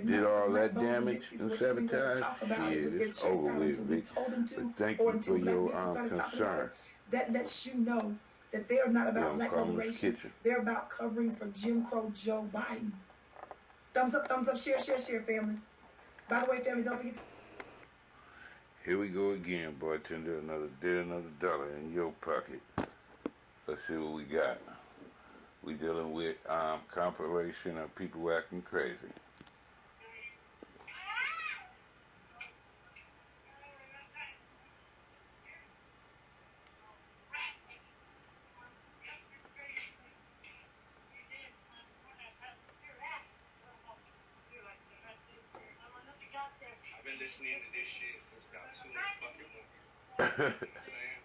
did all that damage and sabotage. Yeah, it's over with, Vic. But thank you for your concern. That lets you know that they're not about black liberation. They're about covering for Jim Crow Joe Biden. Thumbs up, share, family. By the way, family, don't forget to... Here we go again, bartender. Another dollar in your pocket. Let's see what we got. We dealing with compilation of people acting crazy. I've been listening to this shit since about 2 fucking morning.